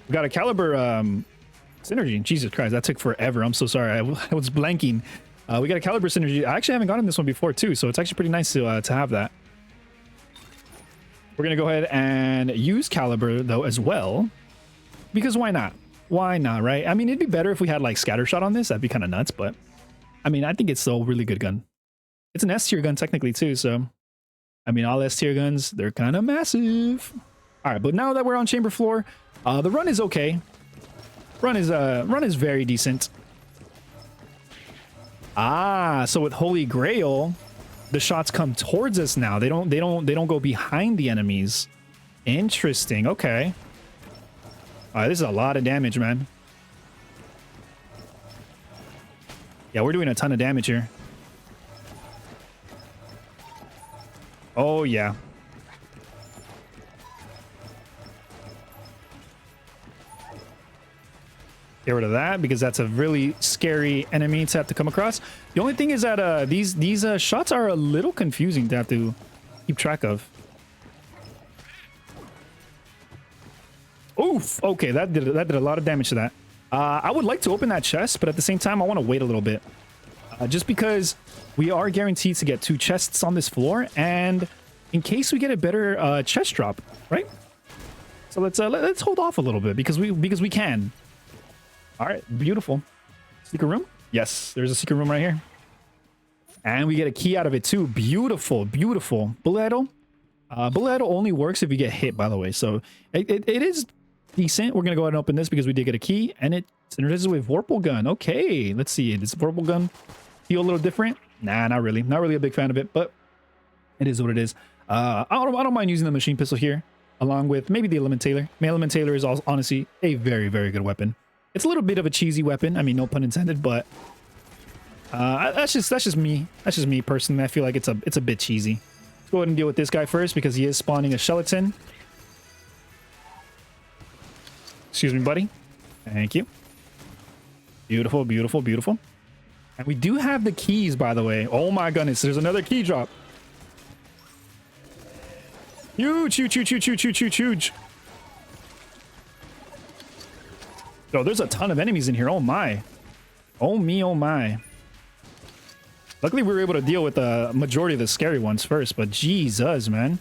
We got a caliber synergy. Jesus Christ, that took forever. I'm so sorry. I was blanking. We got a caliber synergy. I actually haven't gotten this one before too, so it's actually pretty nice to have that. We're gonna go ahead and use Caliber though as well, because why not? Why not, right? I mean, it'd be better if we had like Scattershot on this. That'd be kind of nuts, but I mean, I think it's still a really good gun. It's an S tier gun technically too, so I mean, all S tier guns, they're kind of massive. All right, but now that we're on chamber floor, the run is okay. Run is very decent. Ah, so with Holy Grail, the shots come towards us now. They don't go behind the enemies. Interesting. Okay. All right, this is a lot of damage, man. Yeah, we're doing a ton of damage here. Oh, yeah. Get rid of that because that's a really scary enemy to have to come across. The only thing is that these shots are a little confusing to have to keep track of. Oof. Okay, that did a lot of damage to that. I would like to open that chest, but at the same time, I want to wait a little bit. Just because we are guaranteed to get 2 chests on this floor, and in case we get a better chest drop, right? So let's hold off a little bit because we can. All right, beautiful. Secret room? Yes, there's a secret room right here. And we get a key out of it too. Beautiful, beautiful. Bullet idol? Bullet idol only works if you get hit, by the way. So it is decent. We're going to go ahead and open this because we did get a key. And it synergizes with Vorpal Gun. Okay, let's see. Does Vorpal Gun feel a little different? Nah, not really. Not really a big fan of it, but it is what it is. I don't mind using the machine pistol here, along with maybe the Element Tailor. Element Tailor is also, honestly a very, very good weapon. It's a little bit of a cheesy weapon. I mean, no pun intended, but that's just me. That's just me personally. I feel like it's a bit cheesy. Let's go ahead and deal with this guy first because he is spawning a skeleton. Excuse me, buddy. Thank you. Beautiful, beautiful, beautiful. And we do have the keys, by the way. Oh my goodness, there's another key drop. Huge, huge, huge, huge, huge, huge, huge, huge. Oh, there's a ton of enemies in here. Oh my. Oh me, oh my. Luckily, we were able to deal with the majority of the scary ones first, but Jesus, man.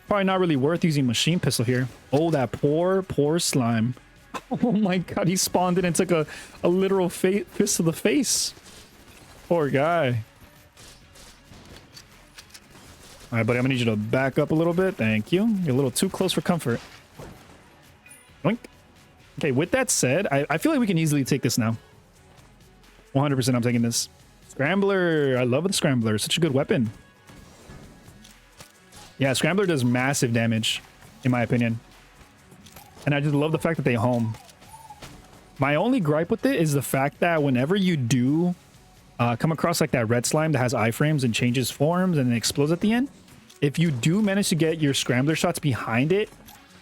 Probably not really worth using machine pistol here. Oh, that poor slime. Oh my god, he spawned in and took a literal fist to the face. Poor guy. All right, buddy, I'm gonna need you to back up a little bit. Thank you. You're a little too close for comfort. Boink. Okay, with that said, I feel like we can easily take this now. 100% I'm taking this. Scrambler. I love the Scrambler. Such a good weapon. Yeah, Scrambler does massive damage, in my opinion. And I just love the fact that they home. My only gripe with it is the fact that whenever you do come across like that red slime that has iframes and changes forms and then explodes at the end, if you do manage to get your Scrambler shots behind it,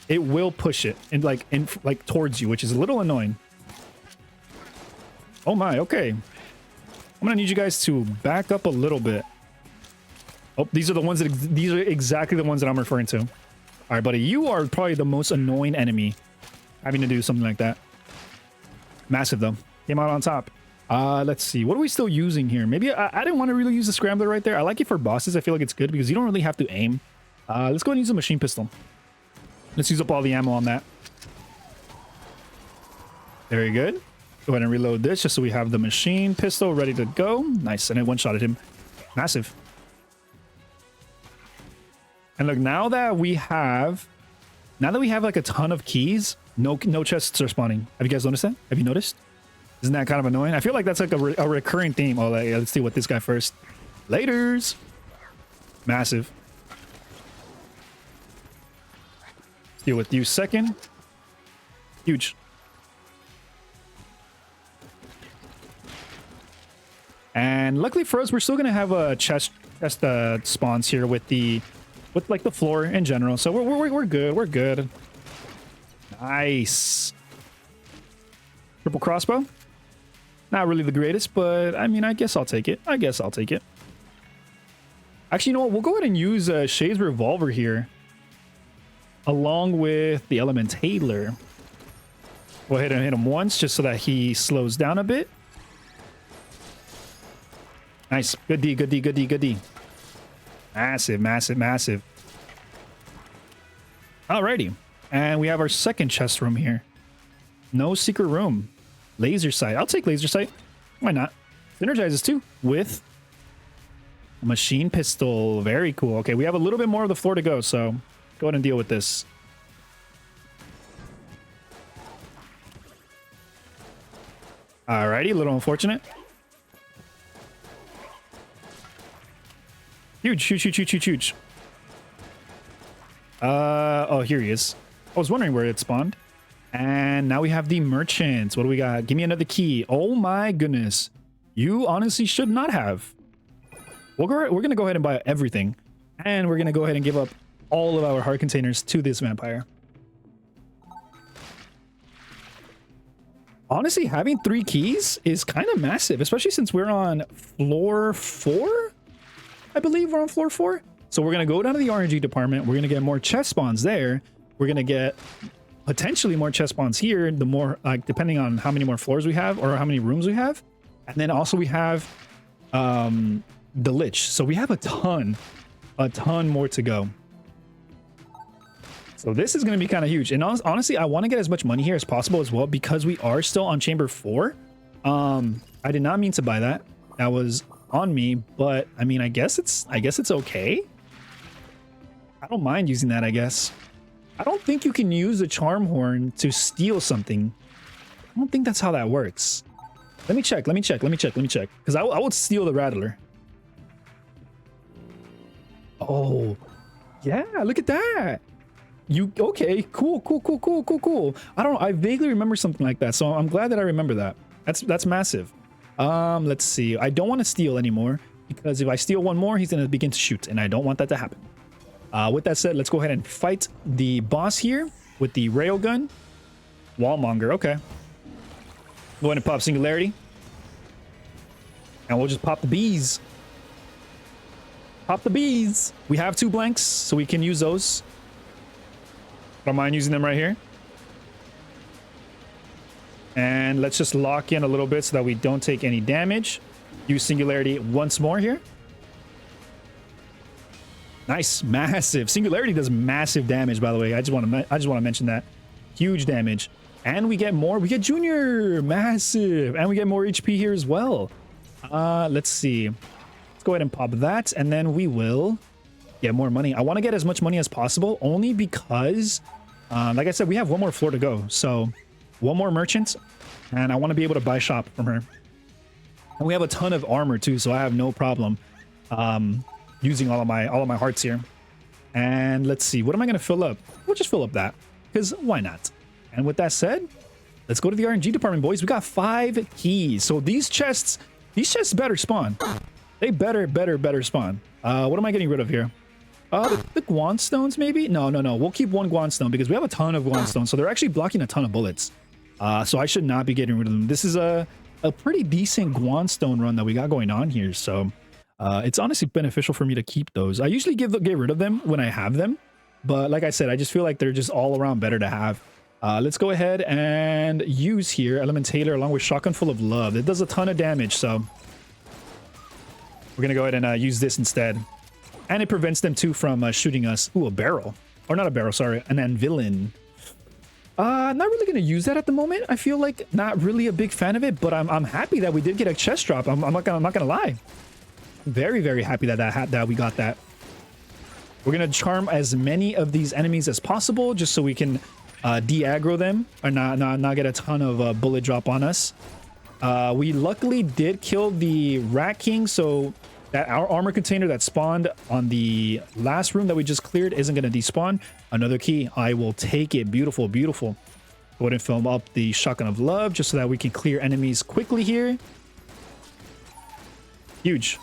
it will push it and like towards you, which is a little annoying. Oh my, okay. I'm gonna need you guys to back up a little bit. Oh, these are exactly the ones that I'm referring to. All right, buddy, you are probably the most annoying enemy having to do something like that. Massive though. Came out on top. Let's see. What are we still using here? Maybe I didn't want to really use the Scrambler right there. I like it for bosses. I feel like it's good because you don't really have to aim. Let's go ahead and use a machine pistol. Let's use up all the ammo on that. Very good. Go ahead and reload this just so we have the machine pistol ready to go. Nice. And it one-shotted him. Massive. And look, now that we have like a ton of keys, no chests are spawning. Have you guys noticed that? Have you noticed? Isn't that kind of annoying? I feel like that's like a recurring theme. Oh, yeah, let's deal with this guy first. Laters. Massive. Let's deal with you second. Huge. And luckily for us, we're still gonna have a chest spawns here with like the floor in general. So we're good. We're good. Nice. Triple crossbow. Not really the greatest, but I mean, I guess I'll take it. Actually, you know what? We'll go ahead and use Shay's revolver here, along with the Element Tailor. Go ahead and hit him once, just so that he slows down a bit. Nice. Good D, good D, good D, good D. Massive, massive, massive. Alrighty. And we have our second chest room here. No secret room. Laser sight. I'll take laser sight. Why not? Synergizes too with machine pistol. Very cool. Okay, we have a little bit more of the floor to go, so go ahead and deal with this. Alrighty, a little unfortunate. Huge, huge, huge, huge, huge, huge. Oh, here he is. I was wondering where it spawned. And now we have the merchants. What do we got? Give me another key. Oh my goodness. You honestly should not have. We're going to go ahead and buy everything. And we're going to go ahead and give up all of our heart containers to this vampire. Honestly, having 3 keys is kind of massive, especially since we're on floor 4. I believe we're on floor 4. So we're going to go down to the RNG department. We're going to get more chest spawns there. We're going to get potentially more chest spawns here. The more, like, depending on how many more floors we have or how many rooms we have. And then also we have the Lich. So we have a ton more to go. So this is going to be kind of huge. And honestly, I want to get as much money here as possible as well because we are still on chamber 4. I did not mean to buy that. That was on me, but I mean, I guess it's okay. I don't mind using that, I guess. I don't think you can use a charm horn to steal something. I don't think that's how that works. Let me check. Because I would steal the Rattler. Oh, yeah, look at that. Okay, cool. I vaguely remember something like that, so I'm glad that I remember that. That's massive. Let's see. I don't want to steal anymore because if I steal one more, he's gonna begin to shoot, and I don't want that to happen. With that said, let's go ahead and fight the boss here with the railgun. Wallmonger, okay. Go ahead and pop Singularity. And we'll just pop the bees. Pop the bees. We have 2 blanks, so we can use those. Don't mind using them right here. And let's just lock in a little bit so that we don't take any damage. Use Singularity once more here. Nice, massive. Singularity does massive damage, by the way. I just want to mention that. Huge damage. And we get more. We get Junior, massive. And we get more HP here as well. Let's see. Let's go ahead and pop that, and then we will get more money. I want to get as much money as possible, only because, like I said, we have one more floor to go. So, one more merchant, and I want to be able to buy shop from her. And we have a ton of armor too, so I have no problem using all of my hearts here. And let's see, what am I going to fill up? We'll just fill up that, because why not? And with that said, let's go to the RNG department, boys. We got 5 keys. So these chests better spawn. They better spawn. What am I getting rid of here? The Guon stones, maybe? No. We'll keep 1 Guon stone because we have a ton of Guon stones. So they're actually blocking a ton of bullets. So I should not be getting rid of them. This is a pretty decent Guon stone run that we got going on here. So it's honestly beneficial for me to keep those. I usually get rid of them when I have them. But like I said, I just feel like they're just all around better to have. Let's go ahead and use here Elementator along with Shotgun Full of Love. It does a ton of damage, so we're going to go ahead and use this instead. And it prevents them too from shooting us. Ooh, a barrel. Or not a barrel, sorry. An anvilin. Not really going to use that at the moment. I feel like not really a big fan of it, but I'm happy that we did get a chest drop. I'm not gonna lie. Very, very happy that we got that. We're going to charm as many of these enemies as possible just so we can de-aggro them or not get a ton of bullet drop on us. We luckily did kill the Rat King, so that our armor container that spawned on the last room that we just cleared isn't going to despawn. Another key. I will take it. Beautiful. Go ahead and fill up the Shotgun of Love just so that we can clear enemies quickly here. Huge.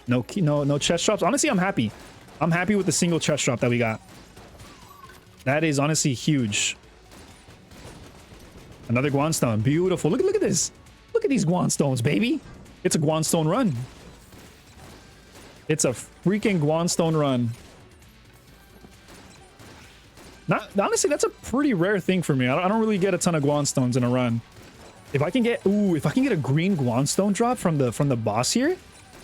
No chest drops. Honestly, I'm happy. I'm happy with the single chest drop that we got. That is honestly huge. Another Guon stone. Beautiful. Look at this. Look at these Guon stones, baby. It's a Guon stone run. It's a freaking Guon stone run. Honestly, that's a pretty rare thing for me. I don't really get a ton of Guon stones in a run. If I can get a green Guon stone drop from the boss here,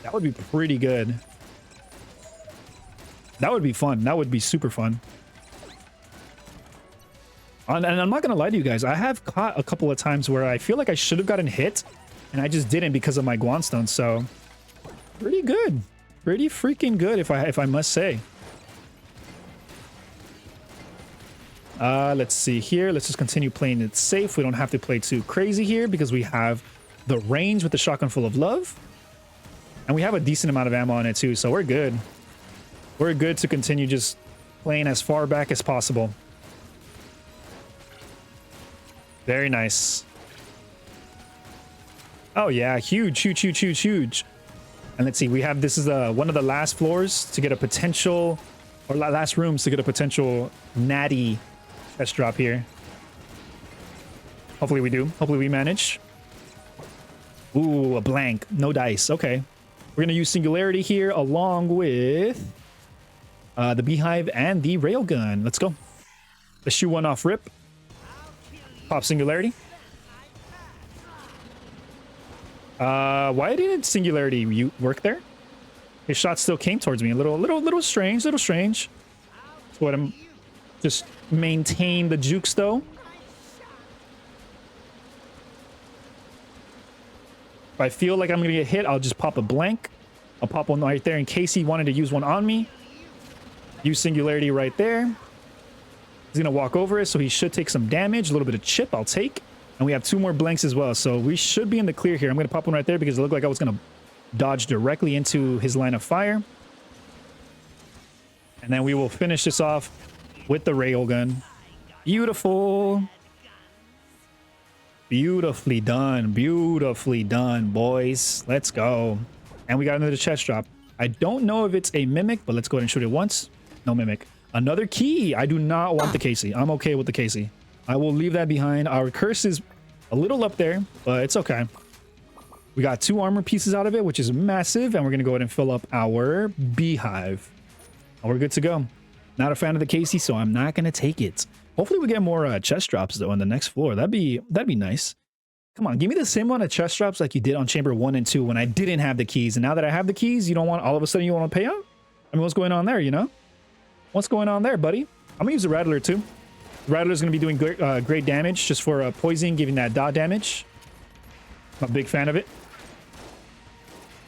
that would be pretty good. That would be fun. That would be super fun. And I'm not gonna lie to you guys, I have caught a couple of times where I feel like I should have gotten hit and I just didn't because of my Guon stone. So pretty good, pretty freaking good if I must say. Let's see here. Let's just continue playing it safe. We don't have to play too crazy here because we have the range with the shotgun full of love. And we have a decent amount of ammo on it too, so we're good. We're good to continue just playing as far back as possible. Very nice. Oh yeah, huge, huge, huge, huge, huge. And let's see, we have, this is one of the last floors to get a potential, or last rooms to get a potential natty chest drop here. Hopefully we do. Hopefully we manage. Ooh, a blank. No dice. Okay. We're going to use Singularity here along with the Beehive and the Railgun. Let's go. Let's shoot one off rip. Pop Singularity. Why didn't Singularity work there? His shot still came towards me. A little strange, little strange. That's what I'm just maintain the jukes though. If I feel like I'm gonna get hit, I'll just pop a blank. I'll pop one right there in case he wanted to use one on me. Use Singularity right there. He's gonna walk over it, so he should take some damage. A little bit of chip I'll take. And we have 2 more blanks as well, so we should be in the clear here. I'm gonna pop one right there because it looked like I was gonna dodge directly into his line of fire. And then we will finish this off with the railgun. Beautiful. Beautifully done. Beautifully done, boys. Let's go. And we got another chest drop. I don't know if it's a mimic, but let's go ahead and shoot it once. No mimic. Another key. I do not want the Casey. I'm okay with the Casey. I will leave that behind. Our curse is a little up there, but it's okay. We got 2 armor pieces out of it, which is massive. And we're going to go ahead and fill up our Beehive. And we're good to go. Not a fan of the Casey, so I'm not going to take it. Hopefully we get more chest drops though on the next floor. That'd be nice. Come on, give me the same amount of chest drops like you did on chamber 1 and 2 when I didn't have the keys. And now that I have the keys, you don't want, all of a sudden you want to pay out? I mean, what's going on there, you know? What's going on there, buddy? I'm gonna use the Rattler too. The Rattler's gonna be doing great damage just for poison, giving that dot damage. I'm a big fan of it.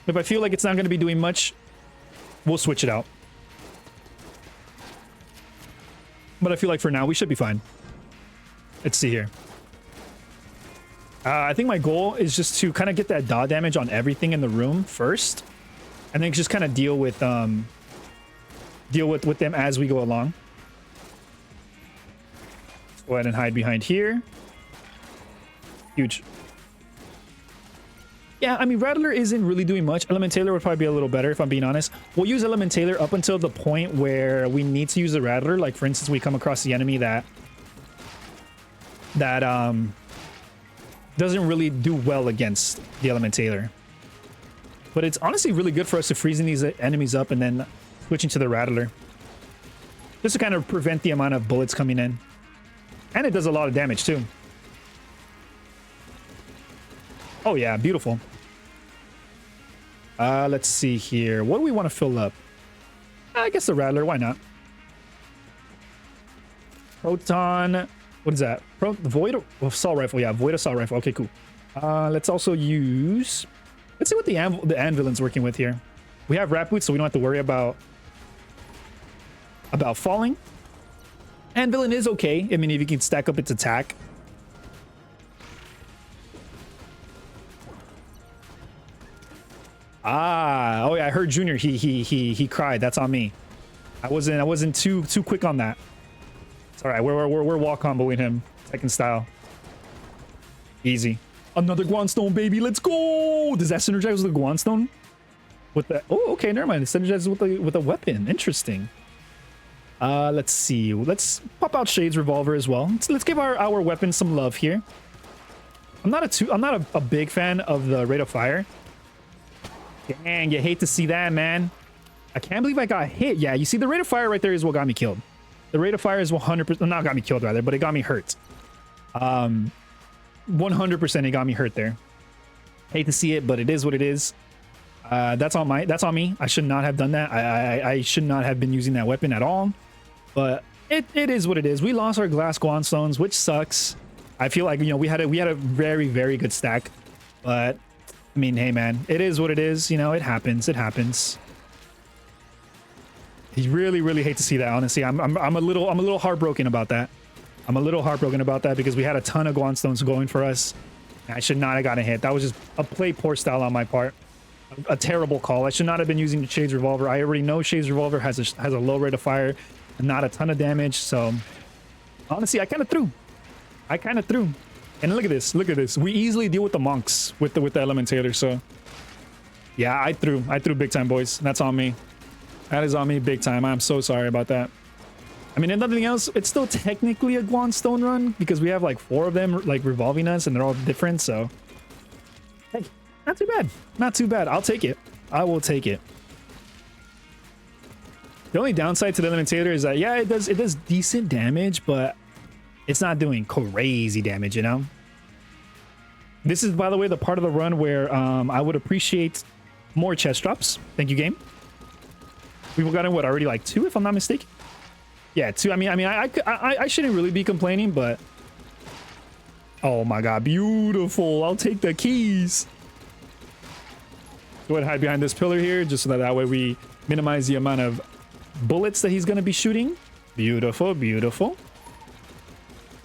If I feel like it's not gonna be doing much, we'll switch it out. But I feel like for now, we should be fine. Let's see here. I think my goal is just to kind of get that dot damage on everything in the room first. And then just kind of deal with them as we go along. Let's go ahead and hide behind here. Huge. Yeah, I mean, Rattler isn't really doing much. Elementaler would probably be a little better, if I'm being honest. We'll use Elementaler up until the point where we need to use the Rattler. Like, for instance, we come across the enemy that doesn't really do well against the Elementaler. But it's honestly really good for us to freezing these enemies up and then switching to the Rattler. Just to kind of prevent the amount of bullets coming in. And it does a lot of damage, too. Oh, yeah, beautiful. Let's see here. What do we want to fill up? I guess the Rattler. Why not? Proton. What is that? Void assault rifle. Yeah, void assault rifle. Okay, cool. Let's also use. Let's see what the Anvilin's working with here. We have Rat Boots, so we don't have to worry about falling. Anvilin is okay. I mean, if you can stack up its attack. Oh yeah, I heard Junior. He cried. That's on me. I wasn't too quick on that. It's all right. We're wall comboing him. Second style. Easy. Another Guon stone, baby. Let's go. Does that synergize with the Guon stone? With the okay, never mind. It synergizes with a weapon. Interesting. Let's see. Let's pop out Shade's revolver as well. Let's give our weapon some love here. I'm not a big fan of the rate of fire. Dang, you hate to see that, man. I can't believe I got hit. Yeah, you see, the rate of fire right there is what got me killed. The rate of fire is 100%, not got me killed rather, but it got me hurt. 100% it got me hurt there. Hate to see it, but it is what it is. That's on me. I should not have done that. I should not have been using that weapon at all. But it is what it is. We lost our glass Guon stones, which sucks. I feel like, you know, we had a very, very good stack, but I mean, hey man, it is what it is. You know, it happens. It happens. You really hate to see that. Honestly, I'm a little heartbroken about that. I'm a little heartbroken about that because we had a ton of Guon stones going for us. I should not have gotten hit. That was just a play poor style on my part. A terrible call. I should not have been using the Shade's Revolver. I already know Shade's Revolver has a low rate of fire and not a ton of damage. So honestly, I kind of threw. And look at this. Look at this. We easily deal with the monks with the Elementator. So yeah, I threw big time, boys. That's on me. That is on me big time. I'm so sorry about that. I mean, if nothing else, it's still technically a Guon stone run because we have like 4 of them like revolving us and they're all different. So hey, not too bad. Not too bad. I'll take it. I will take it. The only downside to the Elementator is that, yeah, it does decent damage, but it's not doing crazy damage, you know? This is, by the way, the part of the run where I would appreciate more chest drops. Thank you, game. We've gotten, what, already like 2, if I'm not mistaken? Yeah, 2. I mean, I shouldn't really be complaining, but... Oh my god, beautiful. I'll take the keys. Go ahead and hide behind this pillar here, just so that way we minimize the amount of bullets that he's going to be shooting. Beautiful, beautiful.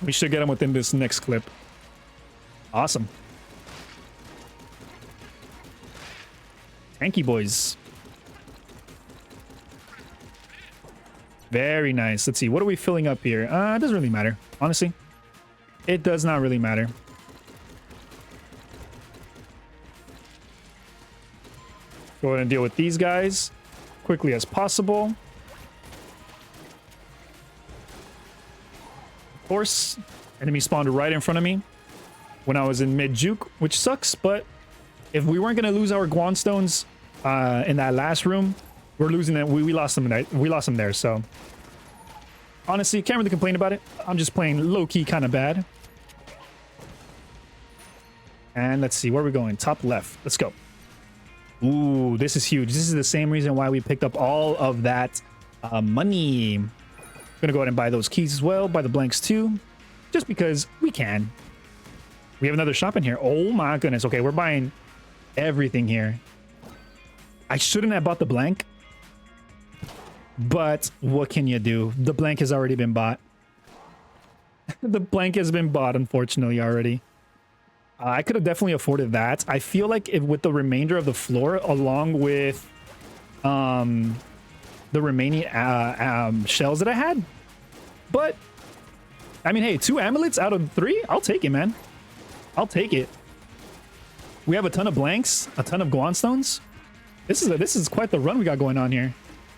We should get him within this next clip. Awesome. Tanky boys. Very nice. Let's see. What are we filling up here? It doesn't really matter. Honestly, it does not really matter. Go ahead and deal with these guys quickly as possible. Of course, enemy spawned right in front of me when I was in mid-juke, which sucks, but if we weren't going to lose our Guon stones in that last room, we're losing them. We lost them. We lost them there. So honestly, can't really complain about it. I'm just playing low-key kind of bad. And let's see, where are we going? Top left. Let's go. Ooh, this is huge. This is the same reason why we picked up all of that money. Gonna go ahead and buy those keys as well. Buy the blanks too, just because we can. We have another shop in here. Oh my goodness. Okay, we're buying everything here. I shouldn't have bought the blank, but what can you do? The blank has already been bought. The blank has been bought, unfortunately, already. I could have definitely afforded that. I feel like if with the remainder of the floor, along with the remaining shells that I had, but I mean, hey, 2 amulets out of 3, I'll take it, man. I'll take it. We have a ton of blanks, a ton of Guon stones. This is quite the run we got going on here.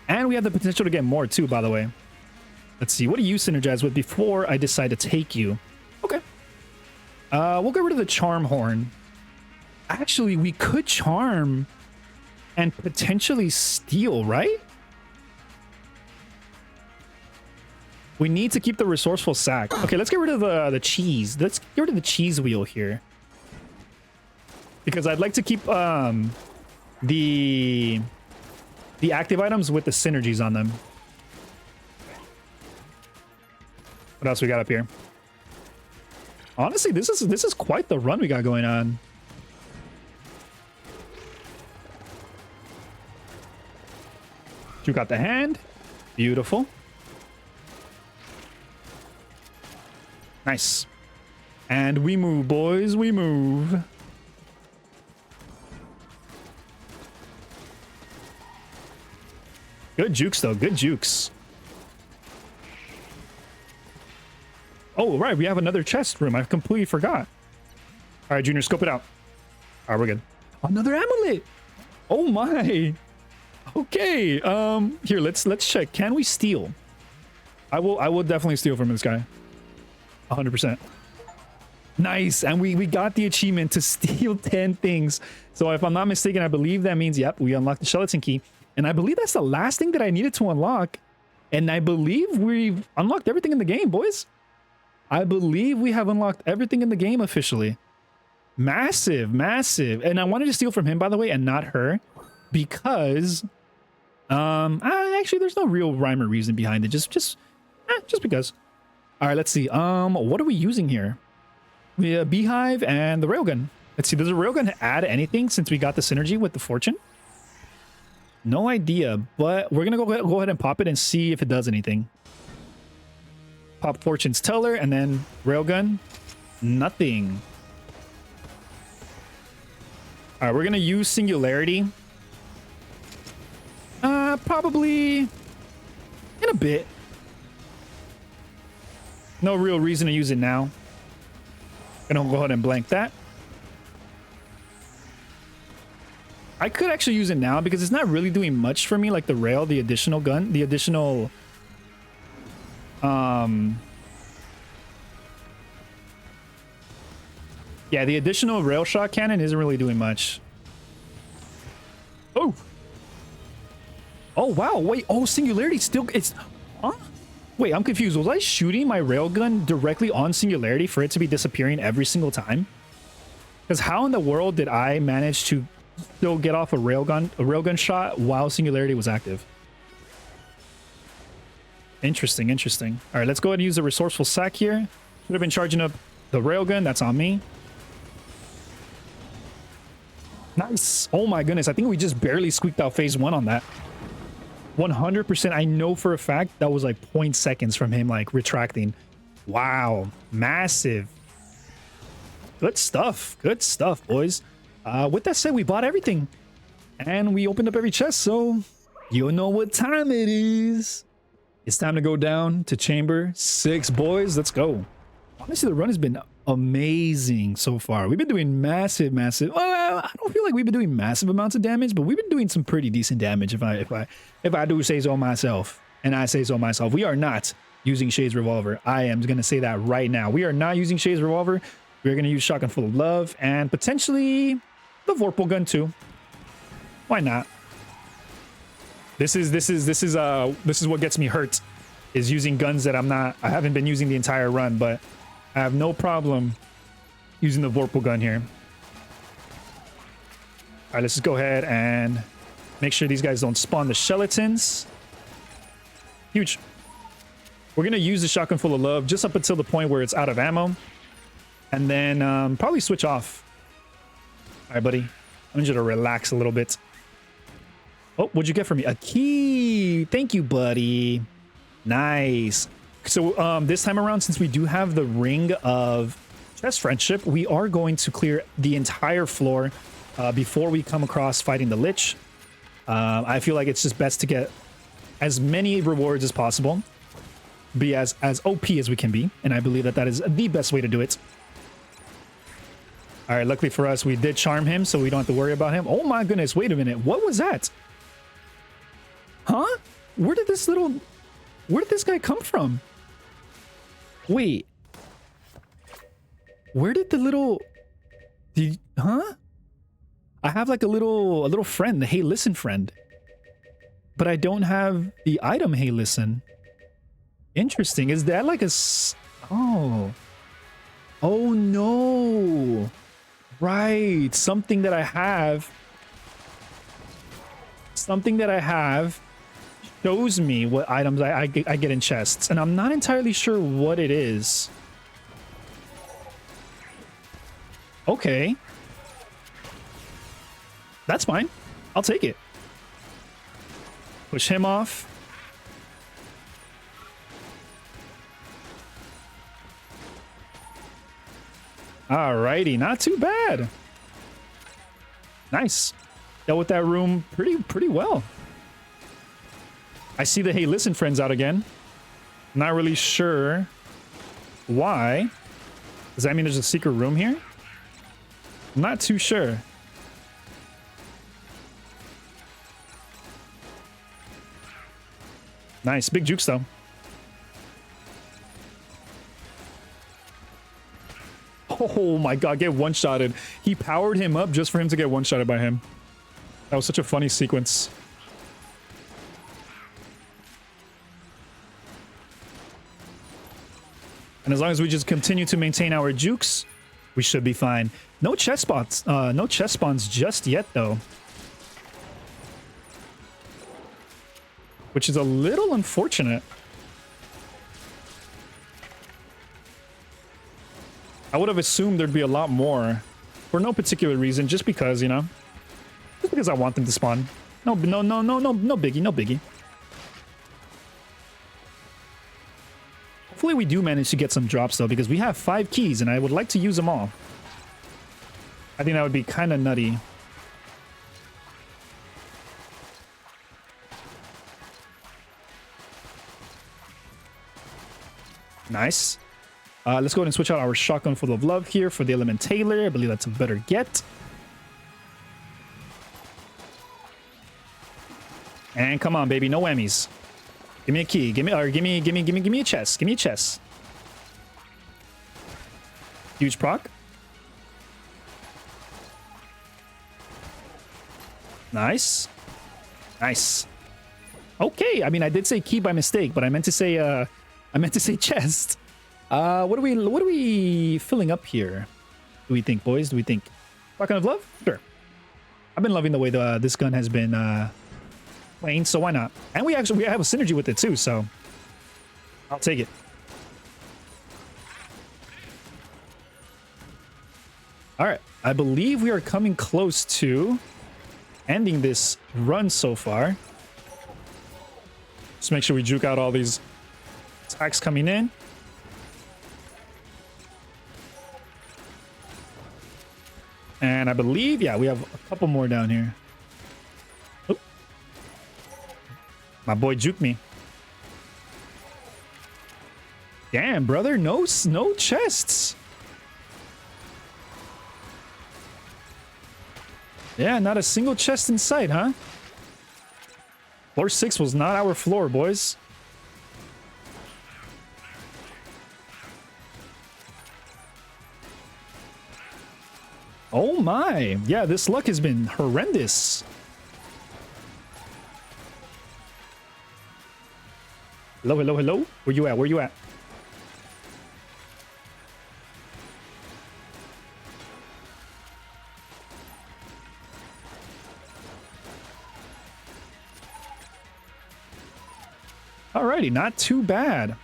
And we have the potential to get more too, by the way. Let's see. What do you synergize with before I decide to take you? Okay. We'll get rid of the charm horn. Actually, we could charm and potentially steal, right? We need to keep the resourceful sack. Okay, let's get rid of the cheese. Let's get rid of the cheese wheel here. Because I'd like to keep the active items with the synergies on them. What else we got up here? Honestly, this is quite the run we got going on. You got the hand. Beautiful. Nice. And we move, boys. We move. Good jukes, though. Good jukes. Oh, right. We have another chest room. I completely forgot. All right, Junior, scope it out. All right, we're good. Another amulet. Oh, my. Okay. Here, let's check. Can we steal? I will definitely steal from this guy. 100%. Nice. And we got the achievement to steal 10 things. So if I'm not mistaken, I believe that means, yep, we unlocked the skeleton key. And I believe that's the last thing that I needed to unlock. And I believe we've unlocked everything in the game, boys. I believe we have unlocked everything in the game officially. Massive, massive. And I wanted to steal from him, by the way, and not her. Because, actually, there's no real rhyme or reason behind it. Just Just because. All right, let's see. What are we using here? We have Beehive and the Railgun. Let's see, does the Railgun add anything since we got the synergy with the Fortune? No idea, but we're gonna go ahead and pop it and see if it does anything. Pop Fortune's Teller and then Railgun. Nothing. All right, we're gonna use Singularity. Probably in a bit. No real reason to use it now. Gonna go ahead and blank that. I could actually use it now because it's not really doing much for me, like the rail, the additional gun, the additional yeah, the additional rail shot cannon isn't really doing much. Oh. Oh wow, wait, oh, Singularity still, it's, huh? Wait, I'm confused. Was I shooting my railgun directly on Singularity for it to be disappearing every single time? Because how in the world did I manage to still get off a railgun shot while Singularity was active? Interesting, interesting. All right, let's go ahead and use the Resourceful Sack here. Should have been charging up the railgun. That's on me. Nice. Oh my goodness. I think we just barely squeaked out phase 1 on that. 100%. I know for a fact that was like 0.0 seconds from him like retracting. Wow. Massive. Good stuff. Good stuff, boys. With that said, we bought everything. And we opened up every chest, so you know what time it is. It's time to go down to Chamber 6, boys. Let's go. Honestly, the run has been amazing so far. We've been doing massive. Well, I don't feel like we've been doing massive amounts of damage, but we've been doing some pretty decent damage if I do say so myself. And I say so myself. We are not using Shade's Revolver. I am going to say that right now. We are not using Shade's Revolver. We're going to use Shotgun Full of Love and potentially the Vorpal gun too. Why not? This is what gets me hurt, is using guns that I haven't been using the entire run, but I have no problem using the Vorpal gun here. All right, let's just go ahead and make sure these guys don't spawn the skeletons. Huge. We're going to use the Shotgun Full of Love just up until the point where it's out of ammo. And then probably switch off. All right, buddy. I need you to relax a little bit. Oh, what'd you get for me? A key. Thank you, buddy. Nice. So this time around, since we do have the Ring of Chest Friendship, we are going to clear the entire floor before we come across fighting the Lich. I feel like it's just best to get as many rewards as possible. Be as OP as we can be. And I believe that that is the best way to do it. All right, luckily for us, we did charm him, so we don't have to worry about him. Oh my goodness, wait a minute. What was that? Huh? Where did this guy come from? Wait. Where did the little... Huh? I have like a little friend, the Hey Listen friend. But I don't have the item Hey Listen. Interesting. Is that like a... Oh. Oh no. Right. Something that I have shows me what items I get in chests, and I'm not entirely sure what it is. Okay. That's fine. I'll take it. Push him off. Alrighty, not too bad. Nice. Dealt with that room pretty well. I see the Hey Listen friends out again. Not really sure why. Does that mean there's a secret room here? I'm not too sure. Nice, big jukes though. Oh my god, get one-shotted. He powered him up just for him to get one-shotted by him. That was such a funny sequence. And as long as we just continue to maintain our jukes, we should be fine. No chest spots, no chest spawns just yet though. Which is a little unfortunate. I would have assumed there'd be a lot more for no particular reason, just because, you know, just because I want them to spawn. No biggie, no biggie. Hopefully we do manage to get some drops though, because we have 5 keys and I would like to use them all. I think that would be kind of nutty. Nice. Let's go ahead and switch out our shotgun full of love here for the element Taylor. I believe that's a better get. And come on, baby, no whammies. Give me a key. Give me a chest. Give me a chest. Huge proc. Nice. Nice. Okay, I mean, I did say key by mistake, but I meant to say chest. What are we filling up here? Do we think, boys? Do we think shotgun of love? Sure. I've been loving the way this gun has been playing, so why not? And we have a synergy with it too, so I'll take it. All right, I believe we are coming close to ending this run so far. Just make sure we juke out all these attacks coming in. And I believe, yeah, we have a couple more down here. Oh. My boy juked me. Damn, brother, no chests. Yeah, not a single chest in sight, huh? Floor 6 was not our floor, boys. Oh my. Yeah, this luck has been horrendous. Hello, hello, hello. Where you at? Where you at? Alrighty, not too bad.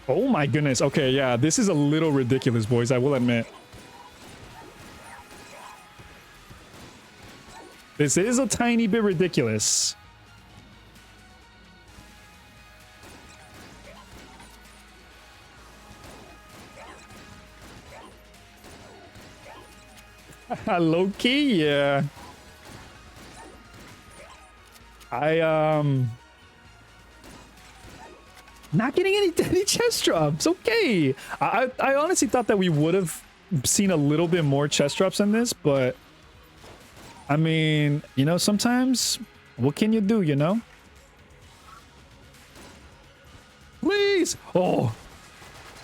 Oh my goodness. Okay, yeah, this is a little ridiculous, boys, I will admit. This is a tiny bit ridiculous. Low-key, yeah. Not getting any chest drops. Okay. I honestly thought that we would have seen a little bit more chest drops in this, but I mean, you know, sometimes what can you do, you know? Please. Oh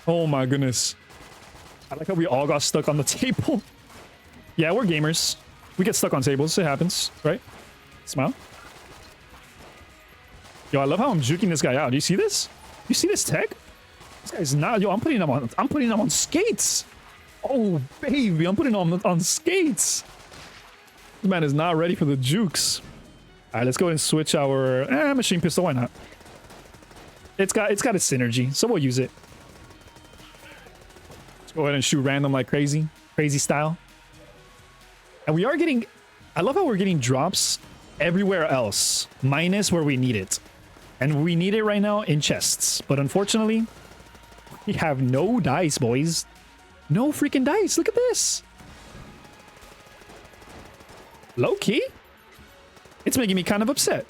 my goodness. I like how we all got stuck on the table. Yeah, we're gamers. We get stuck on tables. It happens, right? Smile. Yo, I love how I'm juking this guy out. Do you see this? You see this tech? This guy's not. Yo, I'm putting him on skates. Oh baby, I'm putting him on skates. This man is not ready for the jukes. All right, let's go ahead and switch our machine pistol. Why not? It's got a synergy, so we'll use it. Let's go ahead and shoot random like crazy style. And we are getting. I love how we're getting drops everywhere else, minus where we need it. And we need it right now in chests. But unfortunately, we have no dice, boys. No freaking dice. Look at this. Low key? It's making me kind of upset.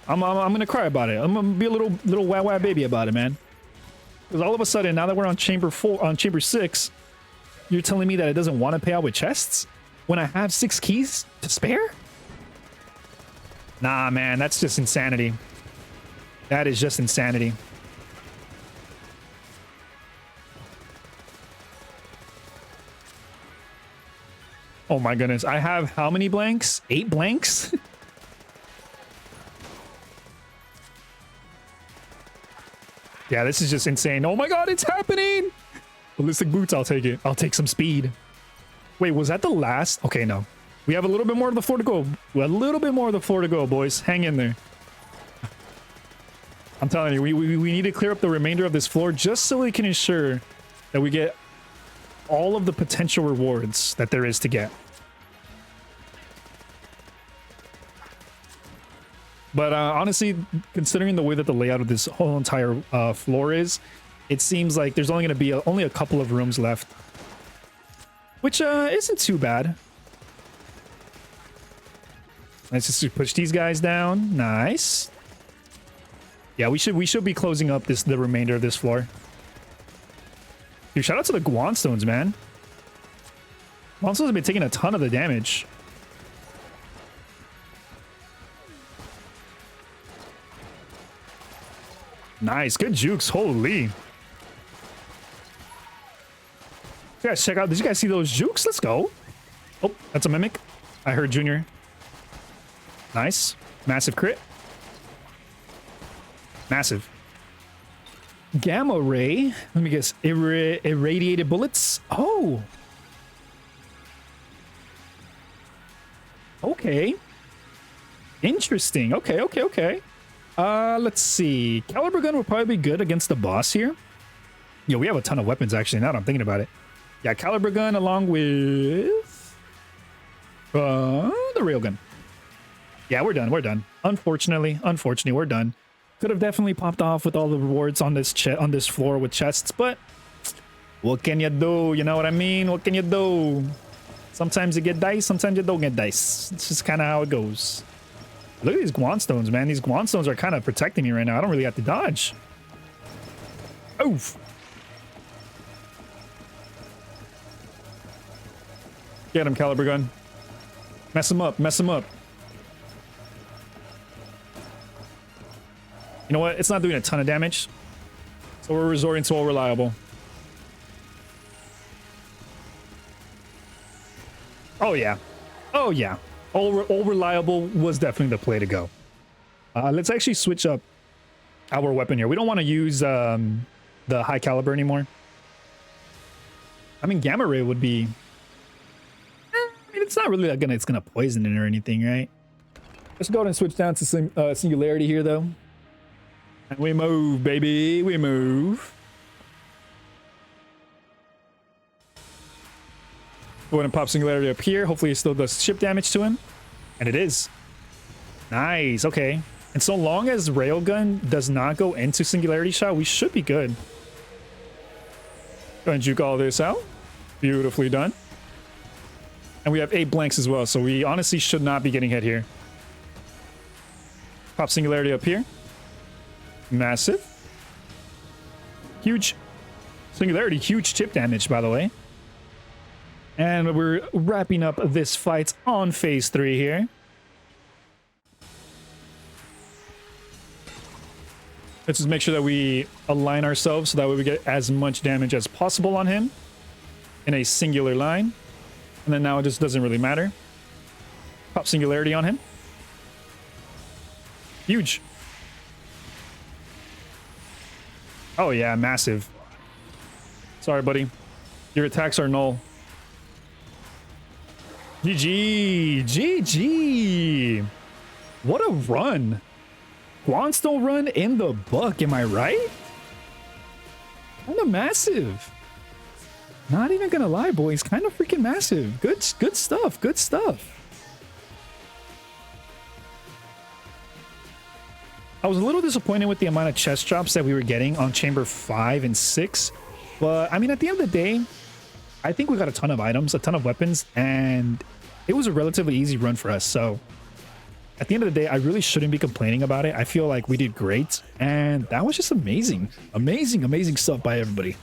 I'm gonna cry about it. I'm gonna be a little wah baby about it, man. Because all of a sudden, now that we're on chamber 6, you're telling me that it doesn't want to pay out with chests when I have 6 keys to spare? Nah, man, that's just insanity. That is just insanity. Oh my goodness. I have how many blanks? 8 blanks? Yeah, this is just insane. Oh my god, it's happening! Ballistic boots, I'll take it. I'll take some speed. Wait, was that the last? Okay, no. We have a little bit more of the floor to go. A little bit more of the floor to go, boys. Hang in there. I'm telling you, we need to clear up the remainder of this floor just so we can ensure that we get all of the potential rewards that there is to get. But honestly, considering the way that the layout of this whole entire floor is, it seems like there's only going to be only a couple of rooms left, which isn't too bad. Let's just push these guys down. Nice. Yeah, we should be closing up the remainder of this floor. Dude, shout out to the Guon stones, man. Guon stones have been taking a ton of the damage. Nice, good jukes. Holy. You guys check out. Did you guys see those jukes? Let's go. Oh, that's a mimic. I heard Junior. Nice. Massive crit. Massive. Gamma ray. Let me guess. Irradiated bullets. Oh. Okay. Interesting. Okay. Let's see. Caliber gun will probably be good against the boss here. Yeah, we have a ton of weapons actually now that I'm thinking about it. Yeah, caliber gun along with the railgun. Yeah, we're done. Unfortunately, we're done. Could have definitely popped off with all the rewards on this floor with chests, but what can you do? You know what I mean? What can you do? Sometimes you get dice, sometimes you don't get dice. It's just kind of how it goes. Look at these Guon stones, man. These Guon stones are kind of protecting me right now. I don't really have to dodge. Oof. Get him, caliber gun. Mess him up. You know what? It's not doing a ton of damage. So we're resorting to all reliable. Oh, yeah. All reliable was definitely the play to go. Let's actually switch up our weapon here. We don't want to use the high caliber anymore. I mean, gamma ray would be... I mean, it's not really like it's gonna poison it or anything, right? Let's go ahead and switch down to some singularity here, though. And we move, baby. We move. Go ahead and pop singularity up here. Hopefully it still does chip damage to him. And it is. Nice. Okay. And so long as railgun does not go into singularity shot, we should be good. Go ahead and juke all this out. Beautifully done. And we have 8 blanks as well, so we honestly should not be getting hit here. Pop singularity up here. Massive. Huge. Singularity, huge chip damage, by the way. And we're wrapping up this fight on phase 3 here. Let's just make sure that we align ourselves so that way we get as much damage as possible on him in a singular line. And then now it just doesn't really matter. Pop singularity on him. Huge. Oh yeah, massive. Sorry, buddy. Your attacks are null. GG. What a run. Guonstone run in the book, am I right? Kind of massive. Not even gonna lie, boys. Kind of freaking massive. Good stuff. Good stuff. I was a little disappointed with the amount of chest drops that we were getting on chamber 5 and 6. But, I mean, at the end of the day, I think we got a ton of items, a ton of weapons, and it was a relatively easy run for us. So, at the end of the day, I really shouldn't be complaining about it. I feel like we did great, and that was just amazing. Amazing stuff by everybody.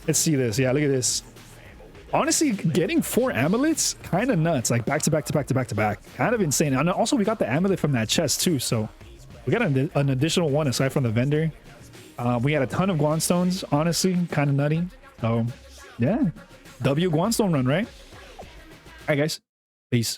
Let's see this. Yeah, look at this. Honestly, getting 4 amulets, kind of nuts. Like, back to back. Kind of insane. And also, we got the amulet from that chest, too, so... We got an additional one aside from the vendor. We had a ton of Guon stones, honestly, kind of nutty. So, yeah. W Guon stone run, right? All right, guys. Peace.